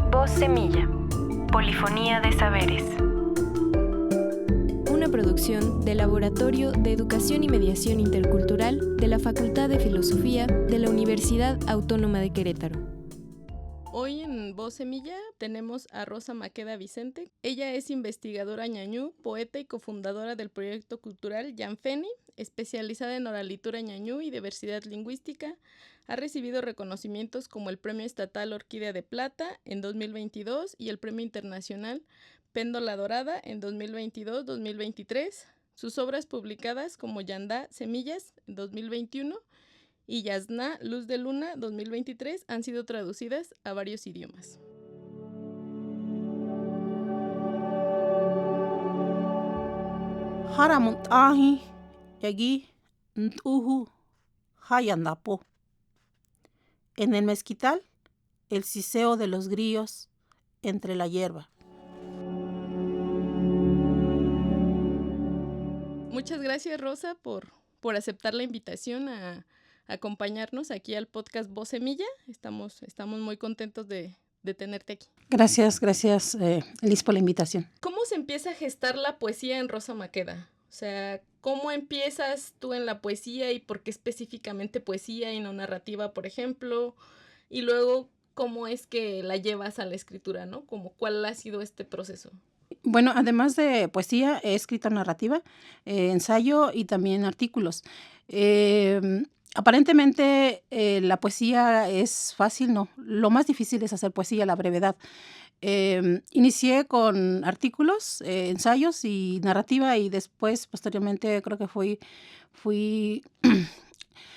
Voz Semilla, polifonía de saberes. Una producción del Laboratorio de Educación y Mediación Intercultural de la Facultad de Filosofía de la Universidad Autónoma de Querétaro. Hoy en Voz Semilla tenemos a Rosa Maqueda Vicente. Ella es investigadora ñañú, poeta y cofundadora del proyecto cultural Yanfeni, especializada en oralitura ñañú y diversidad lingüística. Ha recibido reconocimientos como el Premio Estatal Orquídea de Plata en 2022 y el Premio Internacional Péndola Dorada en 2022-2023. Sus obras publicadas como Yandá Semillas en 2021 y Yasná Luz de Luna 2023 han sido traducidas a varios idiomas. Haramuntahi yagi ntuhu hayandapo. En el mezquital, el siseo de los grillos entre la hierba. Muchas gracias, Rosa, por aceptar la invitación a acompañarnos aquí al podcast Voz Semilla. Estamos muy contentos de tenerte aquí. Gracias, Liz, por la invitación. ¿Cómo se empieza a gestar la poesía en Rosa Maqueda? O sea, ¿cómo empiezas tú en la poesía y por qué específicamente poesía y no narrativa, por ejemplo? Y luego, ¿cómo es que la llevas a la escritura, no? ¿Cuál ha sido este proceso? Bueno, además de poesía, he escrito narrativa, ensayo y también artículos. Aparentemente la poesía es fácil, no. Lo más difícil es hacer poesía, la brevedad. Inicié con artículos, ensayos y narrativa y después, posteriormente, creo que fui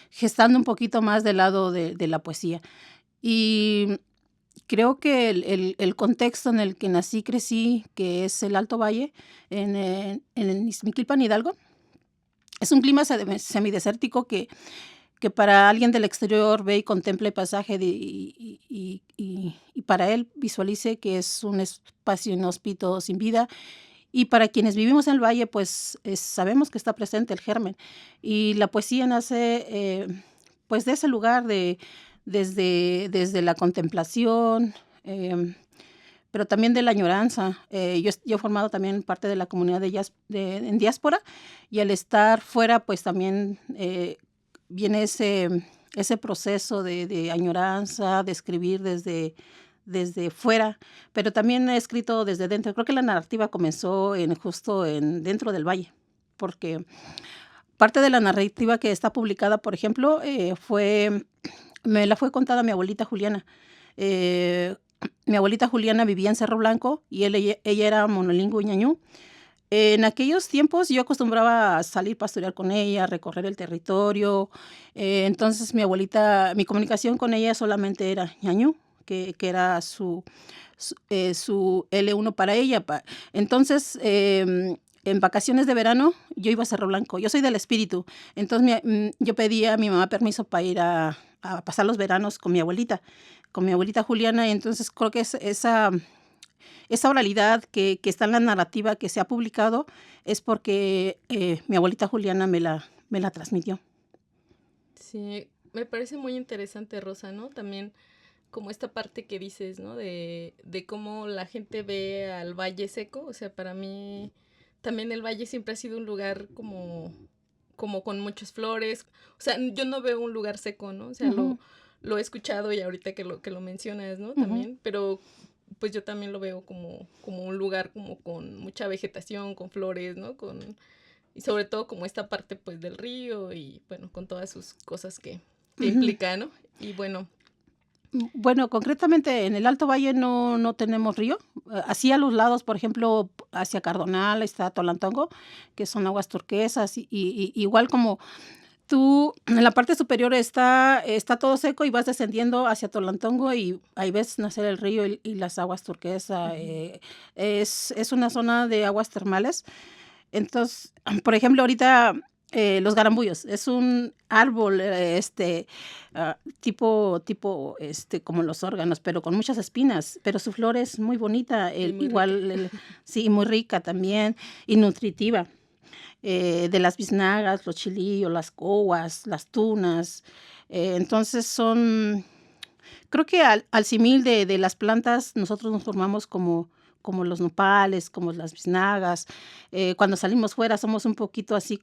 gestando un poquito más del lado de la poesía. Y creo que el contexto en el que nací, crecí, que es el Alto Valle, en el Ixmiquilpan, Hidalgo, es un clima semidesértico que para alguien del exterior ve y contempla el paisaje y para él visualice que es un espacio inhóspito, sin vida. Y para quienes vivimos en el valle, pues sabemos que está presente el germen. Y la poesía nace pues de ese lugar, desde la contemplación, pero también de la añoranza. Yo he formado también parte de la comunidad en diáspora, y al estar fuera, pues también viene ese proceso de añoranza, de escribir desde fuera, pero también he escrito desde dentro. Creo que la narrativa comenzó dentro del valle, porque parte de la narrativa que está publicada, por ejemplo, me la fue contada mi abuelita Juliana. Mi abuelita Juliana vivía en Cerro Blanco y ella era monolingüe ñañú. En aquellos tiempos yo acostumbraba a salir a pastorear con ella, a recorrer el territorio. Entonces mi comunicación con ella solamente era ñañú, que era su L1 para ella. Entonces, en vacaciones de verano yo iba a Cerro Blanco. Yo soy del espíritu. Entonces yo pedía a mi mamá permiso para ir a pasar los veranos con mi abuelita Juliana. Y entonces creo que esa oralidad que está en la narrativa que se ha publicado es porque mi abuelita Juliana me la transmitió. Sí, me parece muy interesante, Rosa, ¿no? También como esta parte que dices, ¿no? De cómo la gente ve al Valle Seco. O sea, para mí también el Valle siempre ha sido un lugar como con muchas flores. O sea, yo no veo un lugar seco, ¿no? O sea, uh-huh. lo he escuchado y ahorita que lo mencionas, ¿no? También, uh-huh. Pero pues yo también lo veo como un lugar como con mucha vegetación, con flores, ¿no? Y sobre todo como esta parte pues del río y bueno, con todas sus cosas que uh-huh. implica, ¿no? Y bueno, concretamente en el Alto Valle no tenemos río. Así a los lados, por ejemplo, hacia Cardonal está Tolantongo, que son aguas turquesas, y igual como tú, en la parte superior está todo seco y vas descendiendo hacia Tolantongo y ahí ves nacer el río y las aguas turquesas. Uh-huh. Es una zona de aguas termales. Entonces, por ejemplo, ahorita los garambullos es un árbol tipo como los órganos, pero con muchas espinas, pero su flor es muy bonita, sí, muy rica también y nutritiva. De las biznagas, los chilillos, las coas, las tunas. Entonces son Creo que al símil de las plantas, nosotros nos formamos como los nopales, como las biznagas. Cuando salimos fuera somos un poquito así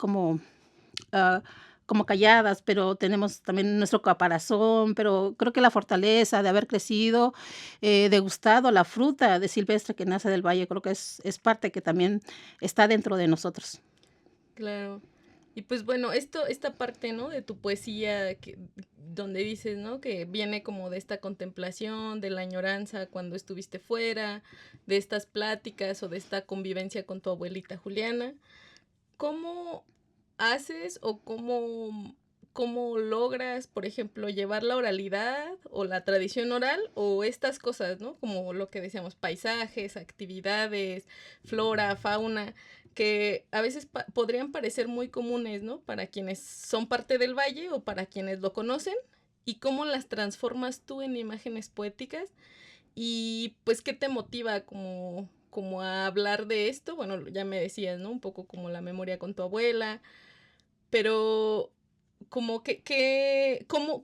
ah, como calladas, pero tenemos también nuestro caparazón, pero creo que la fortaleza de haber crecido, degustado la fruta de silvestre que nace del valle, creo que es parte que también está dentro de nosotros. Claro. Y pues bueno, esta parte, ¿no? De tu poesía, donde dices, ¿no? Que viene como de esta contemplación, de la añoranza cuando estuviste fuera, de estas pláticas o de esta convivencia con tu abuelita Juliana. ¿Cómo haces o cómo logras, por ejemplo, llevar la oralidad o la tradición oral o estas cosas, ¿no? Como lo que decíamos, paisajes, actividades, flora, fauna, que a veces podrían parecer muy comunes, ¿no? Para quienes son parte del valle o para quienes lo conocen, y cómo las transformas tú en imágenes poéticas y pues qué te motiva como a hablar de esto. Bueno, ya me decías, ¿no? Un poco como la memoria con tu abuela, pero como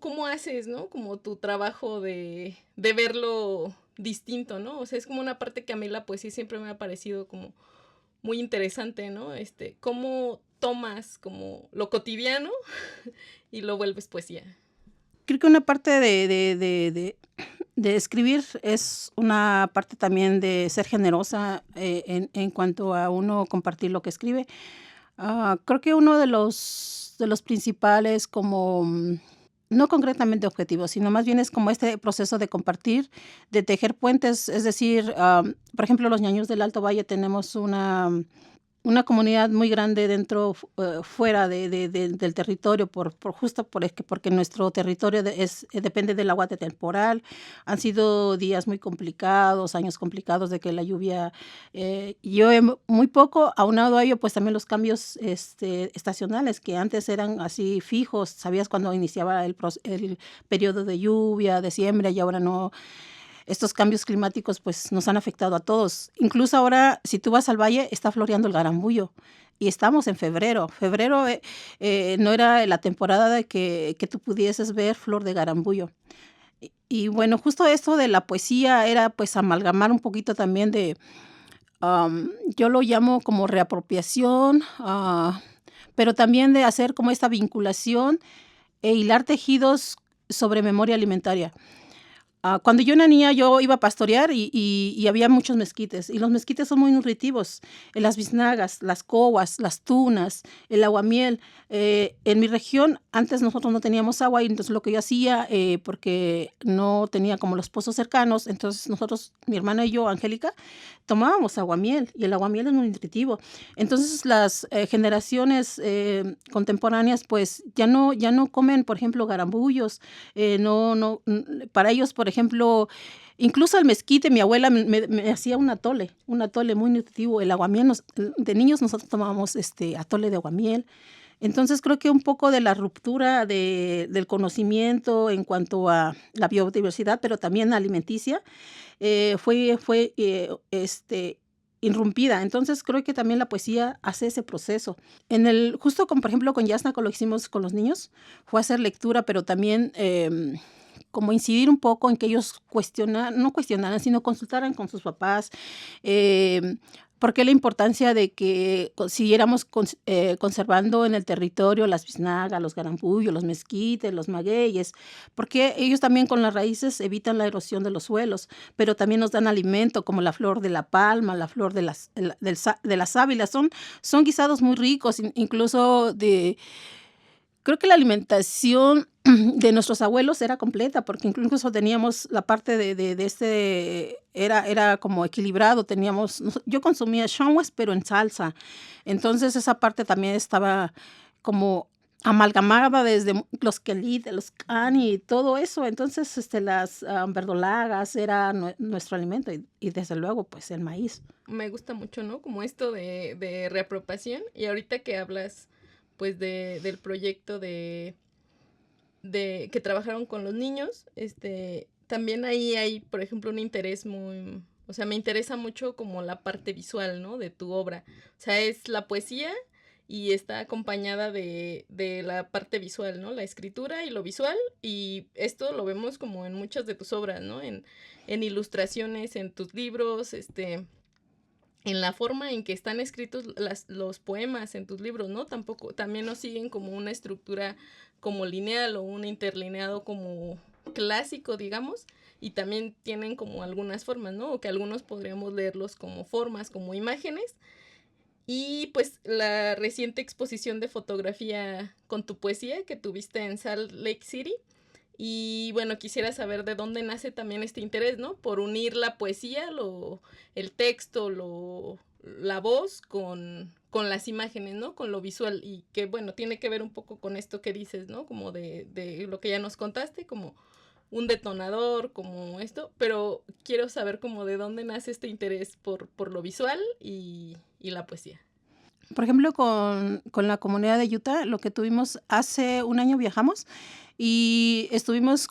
cómo haces, ¿no? Como tu trabajo de verlo distinto, ¿no? O sea, es como una parte que a mí la poesía siempre me ha parecido como muy interesante, ¿no? Cómo tomas como lo cotidiano y lo vuelves poesía. Creo que una parte de escribir es una parte también de ser generosa, en cuanto a uno compartir lo que escribe. Creo que uno de los principales como, no concretamente objetivos, sino más bien es como este proceso de compartir, de tejer puentes, es decir, por ejemplo, los ñaños del Alto Valle tenemos una comunidad muy grande dentro, fuera del territorio, porque nuestro territorio depende del agua de temporal. Han sido días muy complicados, años complicados de que la lluvia llueve muy poco. Aunado a ello, pues también los cambios estacionales, que antes eran así fijos, sabías cuándo iniciaba el periodo de lluvia, de siembra, y ahora no. Estos cambios climáticos pues nos han afectado a todos. Incluso ahora, si tú vas al valle, está floreando el garambullo y estamos en febrero. Febrero no era la temporada de que tú pudieses ver flor de garambullo. Y bueno, justo esto de la poesía era pues amalgamar un poquito también yo lo llamo como reapropiación, pero también de hacer como esta vinculación e hilar tejidos sobre memoria alimentaria. Cuando yo era niña, yo iba a pastorear y había muchos mezquites, y los mezquites son muy nutritivos. Las biznagas, las cohuas, las tunas, el aguamiel. En mi región, antes nosotros no teníamos agua, y entonces lo que yo hacía, porque no tenía como los pozos cercanos, entonces nosotros, mi hermana y yo, Angélica, tomábamos aguamiel, y el aguamiel es muy nutritivo. Entonces las generaciones contemporáneas, pues ya no comen, por ejemplo, garambullos. Para ellos, por ejemplo, incluso el mezquite, mi abuela me hacía un atole muy nutritivo. El aguamiel, de niños nosotros tomábamos atole de aguamiel. Entonces creo que un poco de la ruptura del conocimiento en cuanto a la biodiversidad, pero también alimenticia, fue irrumpida. Entonces creo que también la poesía hace ese proceso. Justo por ejemplo, con Yasna, lo hicimos con los niños, fue hacer lectura, pero también como incidir un poco en que ellos no cuestionaran, sino consultaran con sus papás. ¿Por qué la importancia de que siguiéramos conservando en el territorio las biznagas, los garambullos, los mezquites, los magueyes? Porque ellos también con las raíces evitan la erosión de los suelos, pero también nos dan alimento, como la flor de la palma, la flor de la sábila. Son guisados muy ricos, incluso creo que la alimentación de nuestros abuelos era completa, porque incluso teníamos la parte era como equilibrado. Yo consumía chongues, pero en salsa. Entonces esa parte también estaba como amalgamada desde los quelite, los cani y todo eso. Entonces las verdolagas era nuestro alimento, y desde luego pues el maíz. Me gusta mucho, ¿no? Como esto de reapropiación, y ahorita que hablas pues del proyecto de que trabajaron con los niños, también ahí hay, por ejemplo, un interés o sea, me interesa mucho como la parte visual, ¿no? De tu obra. O sea, es la poesía y está acompañada de la parte visual, ¿no? La escritura y lo visual, y esto lo vemos como en muchas de tus obras, ¿no? En ilustraciones, en tus libros, en la forma en que están escritos los poemas en tus libros, ¿no? También no siguen como una estructura como lineal o un interlineado como clásico, digamos, y también tienen como algunas formas, ¿no? O que algunos podríamos leerlos como formas, como imágenes. Y pues la reciente exposición de fotografía con tu poesía que tuviste en Salt Lake City. Y bueno, quisiera saber de dónde nace también este interés, ¿no? Por unir la poesía, el texto, la voz con las imágenes, ¿no? Con lo visual. Y que bueno, tiene que ver un poco con esto que dices, ¿no? Como de lo que ya nos contaste, como un detonador, como esto. Pero quiero saber como de dónde nace este interés por lo visual y la poesía. Por ejemplo, con la comunidad de Utah, lo que tuvimos hace un año viajamos y tuvimos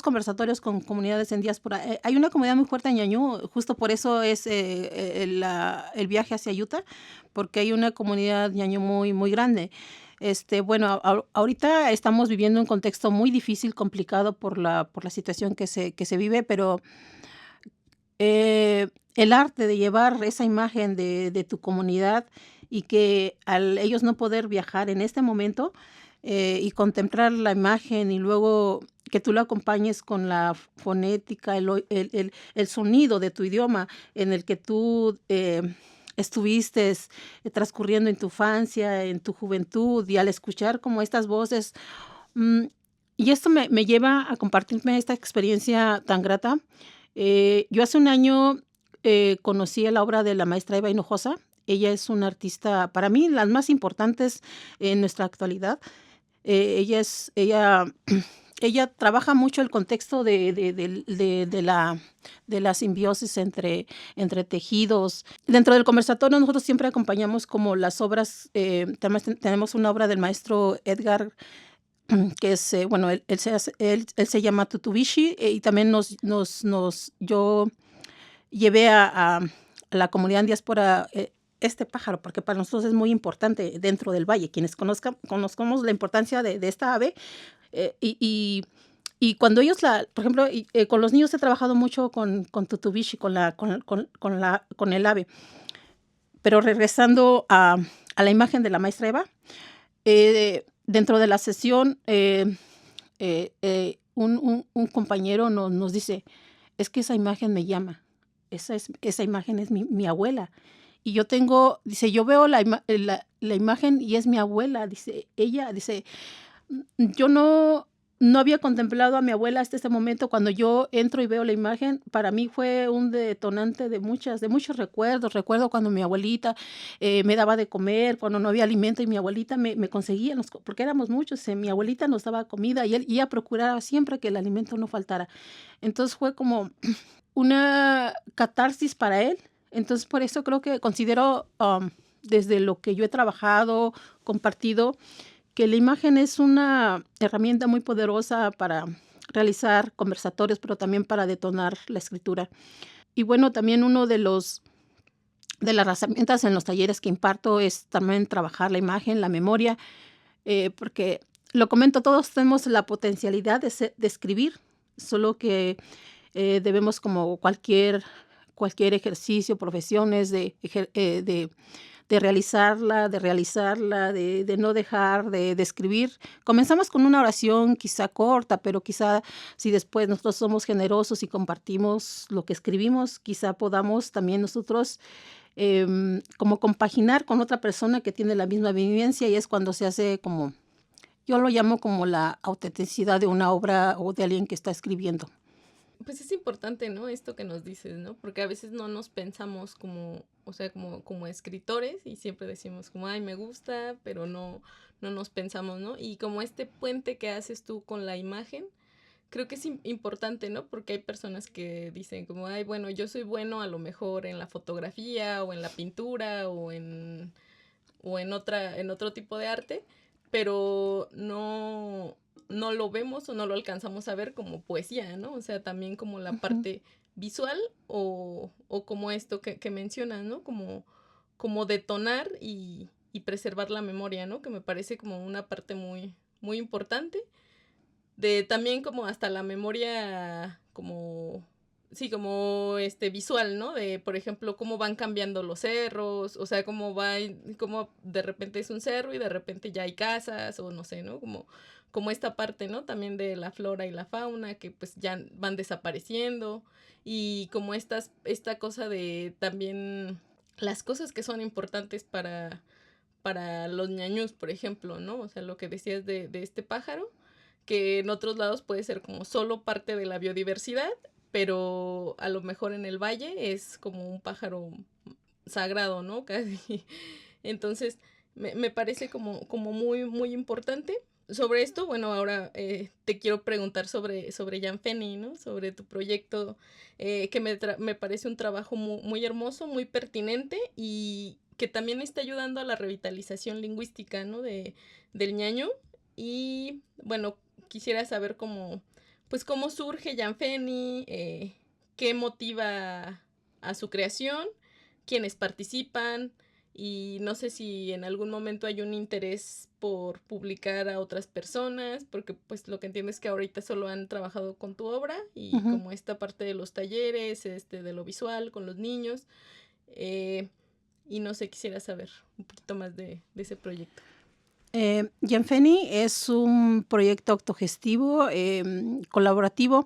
conversatorios con comunidades en diáspora. Hay una comunidad muy fuerte en Ñañú, justo por eso es el viaje hacia Utah, porque hay una comunidad Ñañú muy, muy grande. Bueno, ahorita estamos viviendo un contexto muy difícil, complicado por la situación que se vive, pero el arte de llevar esa imagen de tu comunidad y que al ellos no poder viajar en este momento y contemplar la imagen y luego que tú lo acompañes con la fonética, el sonido de tu idioma en el que tú estuviste transcurriendo en tu infancia, en tu juventud, y al escuchar como estas voces, mm, y esto me lleva a compartirme esta experiencia tan grata. Yo hace un año conocí la obra de la maestra Eva Hinojosa. Ella es una artista, para mí, las más importantes en nuestra actualidad. Ella ella trabaja mucho el contexto de la simbiosis entre tejidos. Dentro del conversatorio nosotros siempre acompañamos como las obras, tenemos una obra del maestro Edgar, que es, bueno, él se llama Tutubishi, y también yo llevé a la comunidad en diáspora este pájaro, porque para nosotros es muy importante dentro del valle. Quienes conozcamos la importancia de esta ave, y cuando ellos, por ejemplo, con los niños he trabajado mucho con Tutubishi, con el ave. Pero regresando a la imagen de la maestra Eva, dentro de la sesión, un compañero nos dice, es que esa imagen me llama, esa imagen es mi abuela. Y dice, yo veo la imagen y es mi abuela, dice ella, dice, yo no había contemplado a mi abuela hasta este momento. Cuando yo entro y veo la imagen, para mí fue un detonante de muchos recuerdos. Recuerdo cuando mi abuelita me daba de comer, cuando no había alimento, y mi abuelita me conseguía, porque éramos muchos, mi abuelita nos daba comida y ella procuraba siempre que el alimento no faltara. Entonces fue como una catarsis para él. Entonces por eso creo que considero, desde lo que yo he trabajado, compartido, que la imagen es una herramienta muy poderosa para realizar conversatorios, pero también para detonar la escritura. Y bueno, también uno de las herramientas en los talleres que imparto es también trabajar la imagen, la memoria, porque lo comento, todos tenemos la potencialidad de escribir, solo que debemos, como cualquier ejercicio, profesiones, de realizarla, de no dejar de escribir. Comenzamos con una oración quizá corta, pero quizá si después nosotros somos generosos y compartimos lo que escribimos, quizá podamos también nosotros como compaginar con otra persona que tiene la misma vivencia, y es cuando se hace como, yo lo llamo como la autenticidad de una obra o de alguien que está escribiendo. Pues es importante, ¿no? Esto que nos dices, ¿no? Porque a veces no nos pensamos como, o sea, como escritores, y siempre decimos como, ay, me gusta, pero no nos pensamos, ¿no? Y como este puente que haces tú con la imagen, creo que es importante, ¿no? Porque hay personas que dicen como, ay, bueno, yo soy bueno a lo mejor en la fotografía o en la pintura o en otro tipo de arte, pero no lo vemos o no lo alcanzamos a ver como poesía, ¿no? O sea, también como la parte visual o como esto que mencionas, ¿no? Como detonar y y preservar la memoria, ¿no? Que me parece como una parte muy, muy importante. De también como hasta la memoria como, sí, como visual, ¿no? De, por ejemplo, cómo van cambiando los cerros, o sea, cómo de repente es un cerro y de repente ya hay casas, o no sé, ¿no? Como esta parte, ¿no? También de la flora y la fauna, que pues ya van desapareciendo, y como esta cosa de también las cosas que son importantes para los ñañús, por ejemplo, ¿no? O sea, lo que decías de este pájaro, que en otros lados puede ser como solo parte de la biodiversidad, pero a lo mejor en el valle es como un pájaro sagrado, ¿no? Casi. Entonces, me parece como muy, muy importante. Sobre esto, bueno, ahora te quiero preguntar sobre Yanfeni, ¿no? Sobre tu proyecto, que me parece un trabajo muy, muy hermoso, muy pertinente, y que también está ayudando a la revitalización lingüística, ¿no? Del ñañú. Y bueno, quisiera saber pues cómo surge Yanfeni, qué motiva a su creación, quiénes participan, y no sé si en algún momento hay un interés por publicar a otras personas, porque pues lo que entiendo es que ahorita solo han trabajado con tu obra, y como esta parte de los talleres, de lo visual con los niños, y no sé, quisiera saber un poquito más de ese proyecto. Yanfeni es un proyecto autogestivo, colaborativo,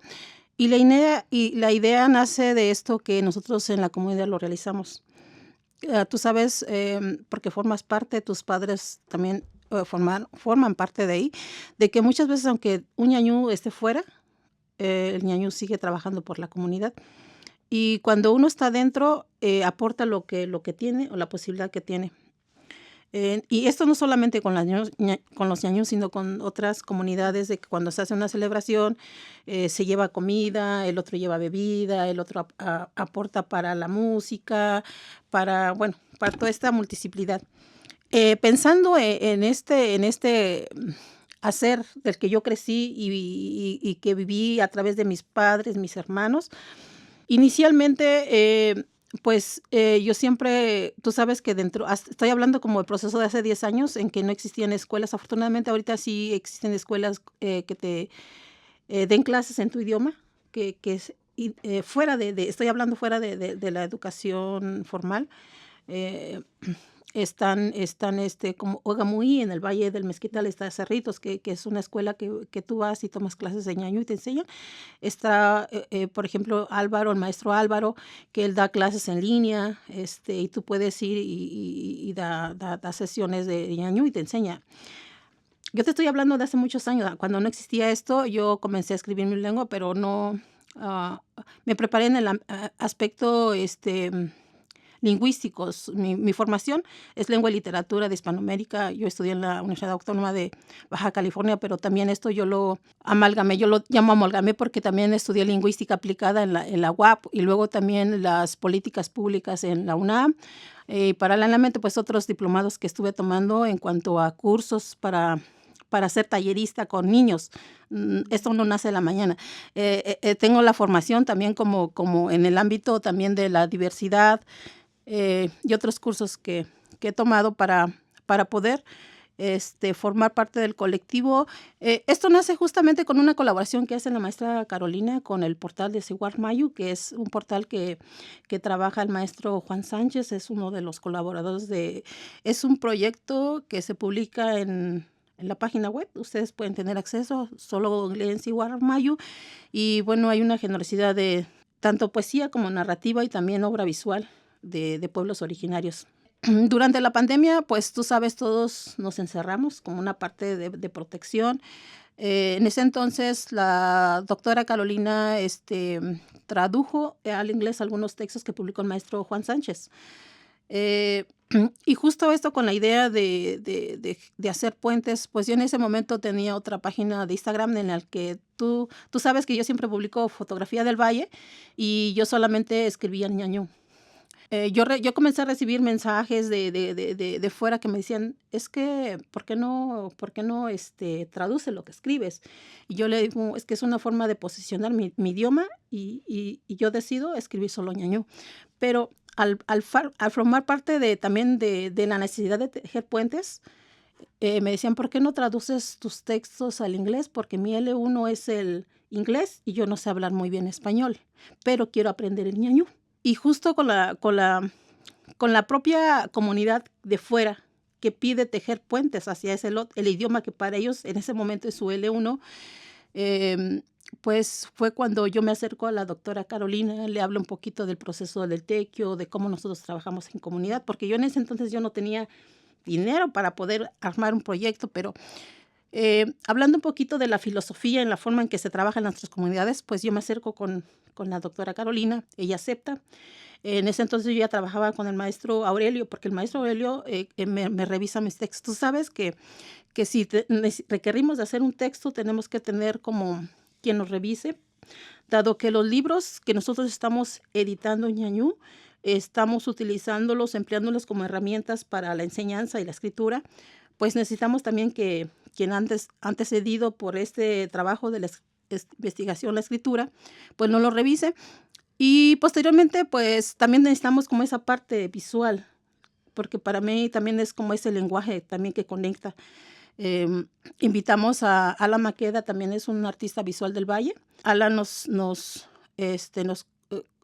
y la idea nace de esto que nosotros en la comunidad lo realizamos. Tú sabes, porque formas parte, tus padres también forman parte de ahí, de que muchas veces, aunque un ñañú esté fuera, el ñañú sigue trabajando por la comunidad. Y cuando uno está dentro, aporta lo que tiene, o la posibilidad que tiene. Y esto no solamente con los ñañús, sino con otras comunidades, de que cuando se hace una celebración, se lleva comida, el otro lleva bebida, el otro aporta para la música, para toda esta multiplicidad. Pensando en este hacer del que yo crecí y que viví a través de mis padres, mis hermanos, inicialmente, yo siempre, tú sabes que estoy hablando como el proceso de hace 10 años, en que no existían escuelas. Afortunadamente ahorita sí existen escuelas que te den clases en tu idioma, que es fuera estoy hablando fuera de la educación formal. Están como Ogamuy, en el Valle del Mezquital, está Cerritos, que es una escuela que tú vas y tomas clases de ñañú y te enseñan. Está, por ejemplo, Álvaro, el maestro Álvaro, que él da clases en línea, y tú puedes ir y da sesiones de ñañú y te enseña. Yo te estoy hablando de hace muchos años. Cuando no existía esto, yo comencé a escribir mi lengua, pero no me preparé en el aspecto lingüísticos. Mi formación es lengua y literatura de Hispanoamérica. Yo estudié en la Universidad Autónoma de Baja California, pero también esto yo lo amalgamé. Yo lo llamo amalgamé porque también estudié lingüística aplicada en la UAP, y luego también las políticas públicas en la UNAM. Paralelamente, pues otros diplomados que estuve tomando en cuanto a cursos para ser tallerista con niños. Esto no nace de la mañana. Tengo la formación también como en el ámbito también de la diversidad, y otros cursos que he tomado para poder formar parte del colectivo. Esto nace justamente con una colaboración que hace la maestra Carolina con el portal de Siwar Mayu, que es un portal que trabaja el maestro Juan Sánchez, es uno de los colaboradores es un proyecto que se publica en la página web. Ustedes pueden tener acceso, solo leen Siwar Mayu, y bueno, hay una generosidad de tanto poesía como narrativa y también obra visual de pueblos originarios. Durante la pandemia, pues tú sabes, todos nos encerramos como una parte de protección. En ese entonces, la doctora Carolina tradujo al inglés algunos textos que publicó el maestro Juan Sánchez. Y justo esto con la idea de hacer puentes, pues yo en ese momento tenía otra página de Instagram en la que tú sabes que yo siempre publico fotografía del valle, y yo solamente escribía en ñañú. Yo comencé a recibir mensajes de fuera que me decían, es que, ¿por qué no traduce lo que escribes? Y yo le digo, es que es una forma de posicionar mi idioma, y yo decido escribir solo ñañú. Pero al formar parte también de la necesidad de tejer puentes, me decían, ¿por qué no traduces tus textos al inglés? Porque mi L1 es el inglés y yo no sé hablar muy bien español, pero quiero aprender el ñañú. Y justo con la propia comunidad de fuera que pide tejer puentes hacia el idioma que para ellos en ese momento es su L1, pues fue cuando yo me acerco a la doctora Carolina, le hablo un poquito del proceso del tequio, de cómo nosotros trabajamos en comunidad, porque yo en ese entonces yo no tenía dinero para poder armar un proyecto, pero hablando un poquito de la filosofía en la forma en que se trabaja en nuestras comunidades, pues yo me acerco con la doctora Carolina, ella acepta. En ese entonces yo ya trabajaba con el maestro Aurelio, porque el maestro Aurelio me revisa mis textos. Tú sabes que si requerimos de hacer un texto, tenemos que tener como quien nos revise, dado que los libros que nosotros estamos editando en ñañú, estamos utilizándolos, empleándolos como herramientas para la enseñanza y la escritura, pues necesitamos también que quien antecedido por este trabajo de la investigación, la escritura, pues nos lo revise. Y posteriormente, pues también necesitamos como esa parte visual, porque para mí también es como ese lenguaje también que conecta. Invitamos a Alan Maqueda, también es un artista visual del Valle. Alan nos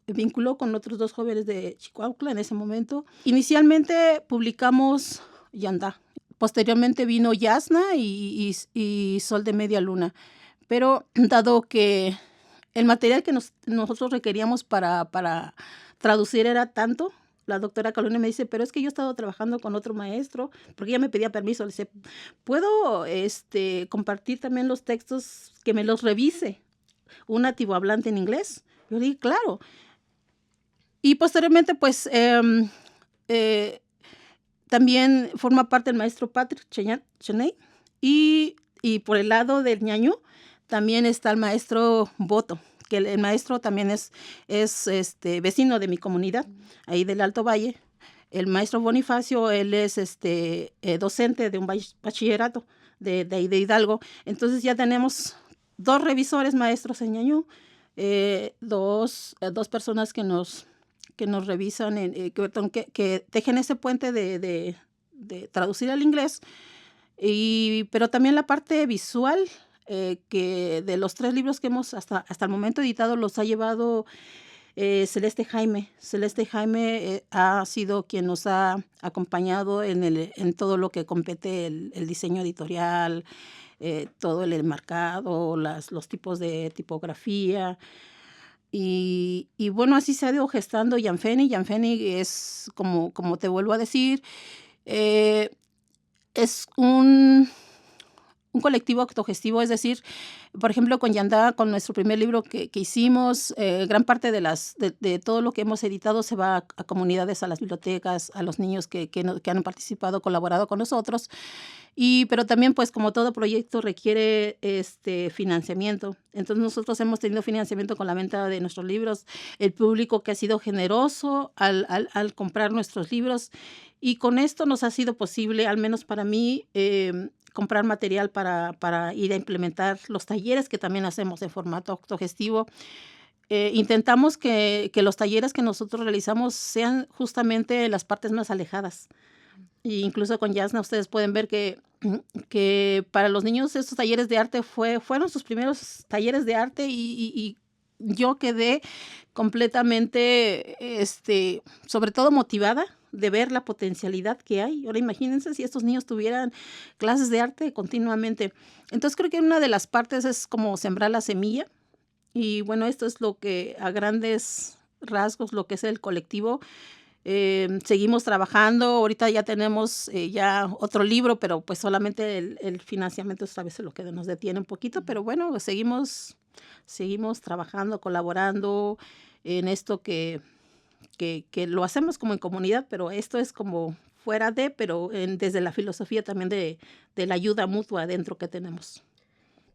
vinculó con otros 2 jóvenes de Chicoautla en ese momento. Inicialmente publicamos Yandá. Posteriormente vino Yasna y Sol de Media Luna. Pero dado que el material que nosotros requeríamos para traducir era tanto, la doctora Carolina me dice, pero es que yo he estado trabajando con otro maestro, porque ella me pedía permiso. Le dice, ¿puedo compartir también los textos, que me los revise un nativo hablante en inglés? Yo le dije, claro. Y posteriormente, pues, también forma parte el maestro Patrick Cheney. Y por el lado del ñañú, también está el maestro Boto, que el maestro también es vecino de mi comunidad, ahí del Alto Valle. El maestro Bonifacio, él es docente de un bachillerato de Hidalgo. Entonces ya tenemos 2 revisores maestros en ñañú, dos personas que nos revisan, que tejen ese puente de traducir al inglés, pero también la parte visual, que de los 3 libros que hemos hasta el momento editado los ha llevado Celeste Jaime. Celeste Jaime ha sido quien nos ha acompañado en todo lo que compete el diseño editorial, todo el enmarcado, los tipos de tipografía. Y bueno, así se ha ido gestando Yanfeni. Yanfeni es, como te vuelvo a decir, es un colectivo autogestivo, es decir, por ejemplo, con Yandá, con nuestro primer libro que hicimos, gran parte de todo lo que hemos editado se va a comunidades, a las bibliotecas, a los niños que han participado, colaborado con nosotros. Pero también, pues, como todo proyecto requiere financiamiento. Entonces, nosotros hemos tenido financiamiento con la venta de nuestros libros, el público que ha sido generoso al comprar nuestros libros, y con esto nos ha sido posible, al menos para mí, comprar material para ir a implementar los talleres que también hacemos en formato autogestivo. Intentamos que los talleres que nosotros realizamos sean justamente las partes más alejadas. E incluso con Yasna ustedes pueden ver que para los niños estos talleres de arte fueron sus primeros talleres de arte, y yo quedé completamente, sobre todo motivada de ver la potencialidad que hay. Ahora imagínense si estos niños tuvieran clases de arte continuamente. Entonces creo que una de las partes es como sembrar la semilla, y bueno, esto es lo que a grandes rasgos lo que es el colectivo. Seguimos trabajando, ahorita ya tenemos ya otro libro, pero pues solamente el financiamiento esta vez es lo que nos detiene un poquito, pero bueno, pues seguimos trabajando, colaborando en esto que lo hacemos como en comunidad, pero esto es como fuera pero desde la filosofía también de la ayuda mutua dentro que tenemos.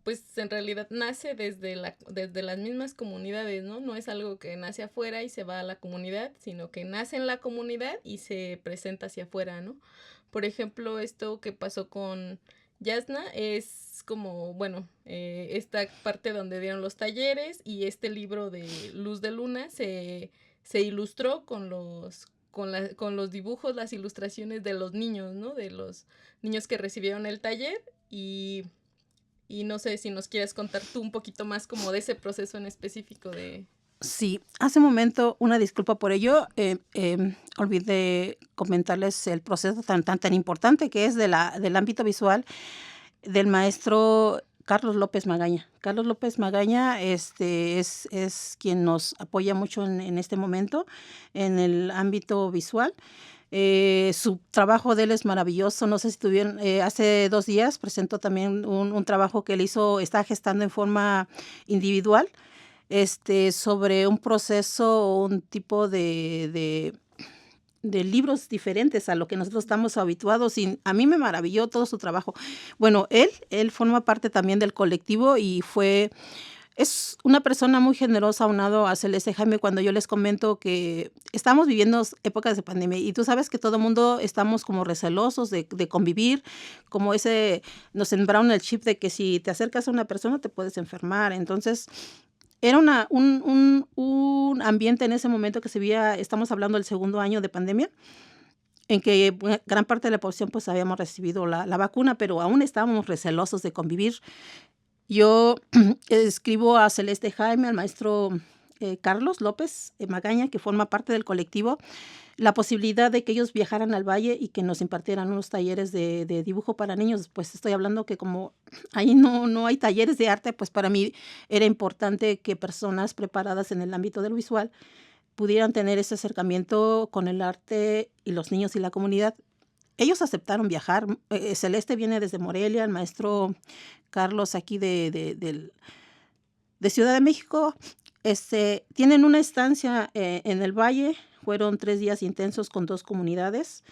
Pues en realidad nace desde las mismas comunidades, ¿no? No es algo que nace afuera y se va a la comunidad, sino que nace en la comunidad y se presenta hacia afuera, ¿no? Por ejemplo, esto que pasó con Yasna es como, bueno, esta parte donde dieron los talleres, y este libro de Luz de Luna se se ilustró con los dibujos, las ilustraciones de los niños, ¿no? De los niños que recibieron el taller y no sé si nos quieres contar tú un poquito más como de ese proceso en específico de... Sí, hace un momento, una disculpa por ello, olvidé comentarles el proceso tan importante que es del ámbito visual del maestro Carlos López Magaña. Carlos López Magaña es quien nos apoya mucho en este momento en el ámbito visual. Su trabajo de él es maravilloso. No sé si tuvieron, hace 2 días presentó también un trabajo que él hizo, está gestando en forma individual, sobre un proceso, un tipo de libros diferentes a lo que nosotros estamos habituados, y a mí me maravilló todo su trabajo. Bueno, él forma parte también del colectivo y es una persona muy generosa aunado a Celeste Jaime. Cuando yo les comento que estamos viviendo épocas de pandemia y tú sabes que todo el mundo estamos como recelosos de convivir, como nos sembraron el chip de que si te acercas a una persona te puedes enfermar. Entonces, era un ambiente en ese momento que se veía, estamos hablando del segundo año de pandemia, en que gran parte de la población pues habíamos recibido la vacuna, pero aún estábamos recelosos de convivir. Yo escribo a Celeste Jaime, al maestro Carlos López Magaña, que forma parte del colectivo, la posibilidad de que ellos viajaran al valle y que nos impartieran unos talleres de dibujo para niños. Pues estoy hablando que como ahí no hay talleres de arte, pues para mí era importante que personas preparadas en el ámbito del visual pudieran tener ese acercamiento con el arte y los niños y la comunidad. Ellos aceptaron viajar. Celeste viene desde Morelia, el maestro Carlos aquí de Ciudad de México. Tienen una estancia en el valle. Fueron 3 días intensos con 2 comunidades.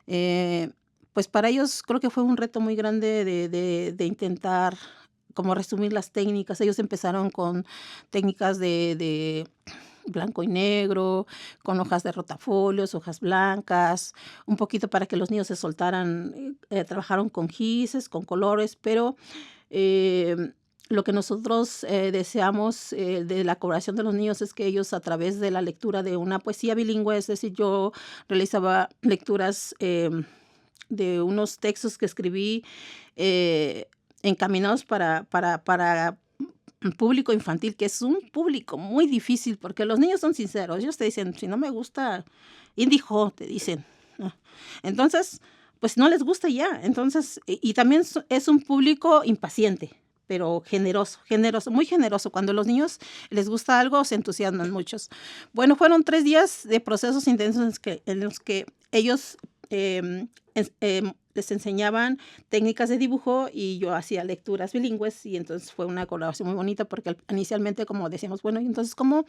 Pues para ellos creo que fue un reto muy grande de intentar como resumir las técnicas. Ellos empezaron con técnicas de blanco y negro, con hojas de rotafolios, hojas blancas, un poquito para que los niños se soltaran. Trabajaron con gises, con colores, pero lo que nosotros deseamos de la colaboración de los niños es que ellos, a través de la lectura de una poesía bilingüe, es decir, yo realizaba lecturas de unos textos que escribí encaminados para un público infantil, que es un público muy difícil, porque los niños son sinceros. Ellos te dicen, si no me gusta, indijo, te dicen, ¿no? Entonces, pues no les gusta ya. Entonces, y también es un público impaciente, pero generoso, muy generoso. Cuando a los niños les gusta algo, se entusiasman muchos. Bueno, fueron 3 días de procesos intensos en los que ellos les enseñaban técnicas de dibujo y yo hacía lecturas bilingües, y entonces fue una colaboración muy bonita porque inicialmente, como decíamos, bueno, entonces, ¿cómo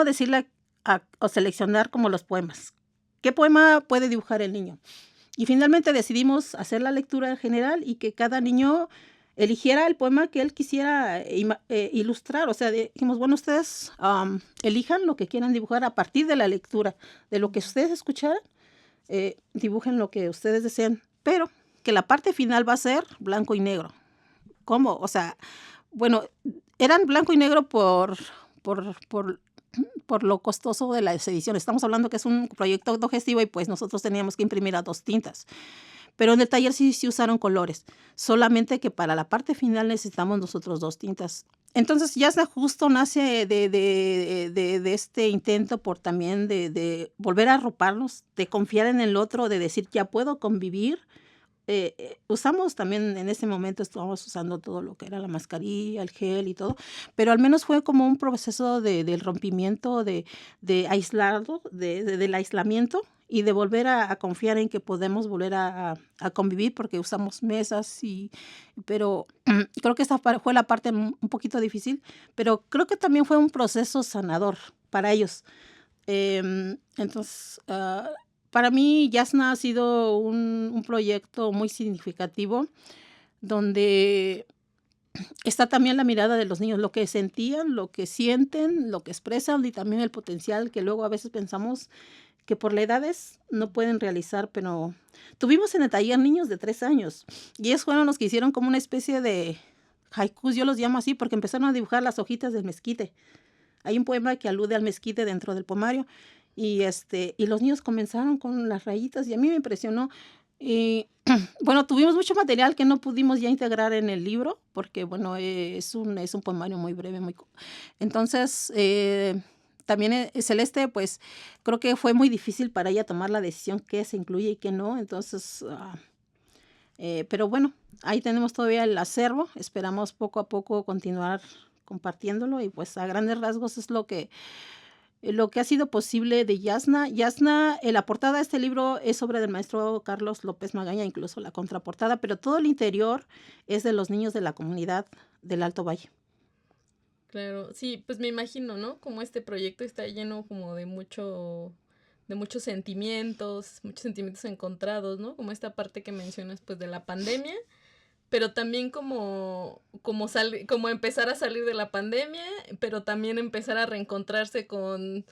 decirle o seleccionar como los poemas? ¿Qué poema puede dibujar el niño? Y finalmente decidimos hacer la lectura general y que cada niño eligiera el poema que él quisiera ilustrar. O sea, dijimos, bueno, ustedes elijan lo que quieran dibujar a partir de la lectura, de lo que ustedes escucharan, dibujen lo que ustedes deseen, pero que la parte final va a ser blanco y negro. ¿Cómo? O sea, bueno, eran blanco y negro por lo costoso de las ediciones. Estamos hablando que es un proyecto autogestivo y pues nosotros teníamos que imprimir a 2 tintas. Pero en el taller sí usaron colores, solamente que para la parte final necesitamos nosotros 2 tintas. Entonces ya justo nace de este intento por también de volver a arroparnos, de confiar en el otro, de decir ya puedo convivir. Usamos también en ese momento, estábamos usando todo lo que era la mascarilla, el gel y todo, pero al menos fue como un proceso del rompimiento, de aislado, del aislamiento, y de volver a confiar en que podemos volver a convivir, porque usamos mesas, pero creo que esa fue la parte un poquito difícil, pero creo que también fue un proceso sanador para ellos. Entonces, para mí, Yasna ha sido un proyecto muy significativo, donde está también la mirada de los niños, lo que sentían, lo que sienten, lo que expresan, y también el potencial que luego a veces pensamos que por las edades no pueden realizar. Pero tuvimos en el taller niños de 3 años, y ellos fueron los que hicieron como una especie de haikus, yo los llamo así, porque empezaron a dibujar las hojitas del mezquite. Hay un poema que alude al mezquite dentro del poemario y los niños comenzaron con las rayitas y a mí me impresionó. Y bueno, tuvimos mucho material que no pudimos ya integrar en el libro porque, bueno, es un poemario muy breve, entonces, también Celeste, pues creo que fue muy difícil para ella tomar la decisión qué se incluye y qué no, entonces, pero bueno, ahí tenemos todavía el acervo, esperamos poco a poco continuar compartiéndolo y pues a grandes rasgos es lo que ha sido posible de Yasna. Yasna, la portada de este libro es obra del maestro Carlos López Magaña, incluso la contraportada, pero todo el interior es de los niños de la comunidad del Alto Valle. Claro, sí, pues me imagino, ¿no? Como este proyecto está lleno como de muchos sentimientos encontrados, ¿no? Como esta parte que mencionas, pues, de la pandemia, pero también como empezar a salir de la pandemia, pero también empezar a reencontrarse con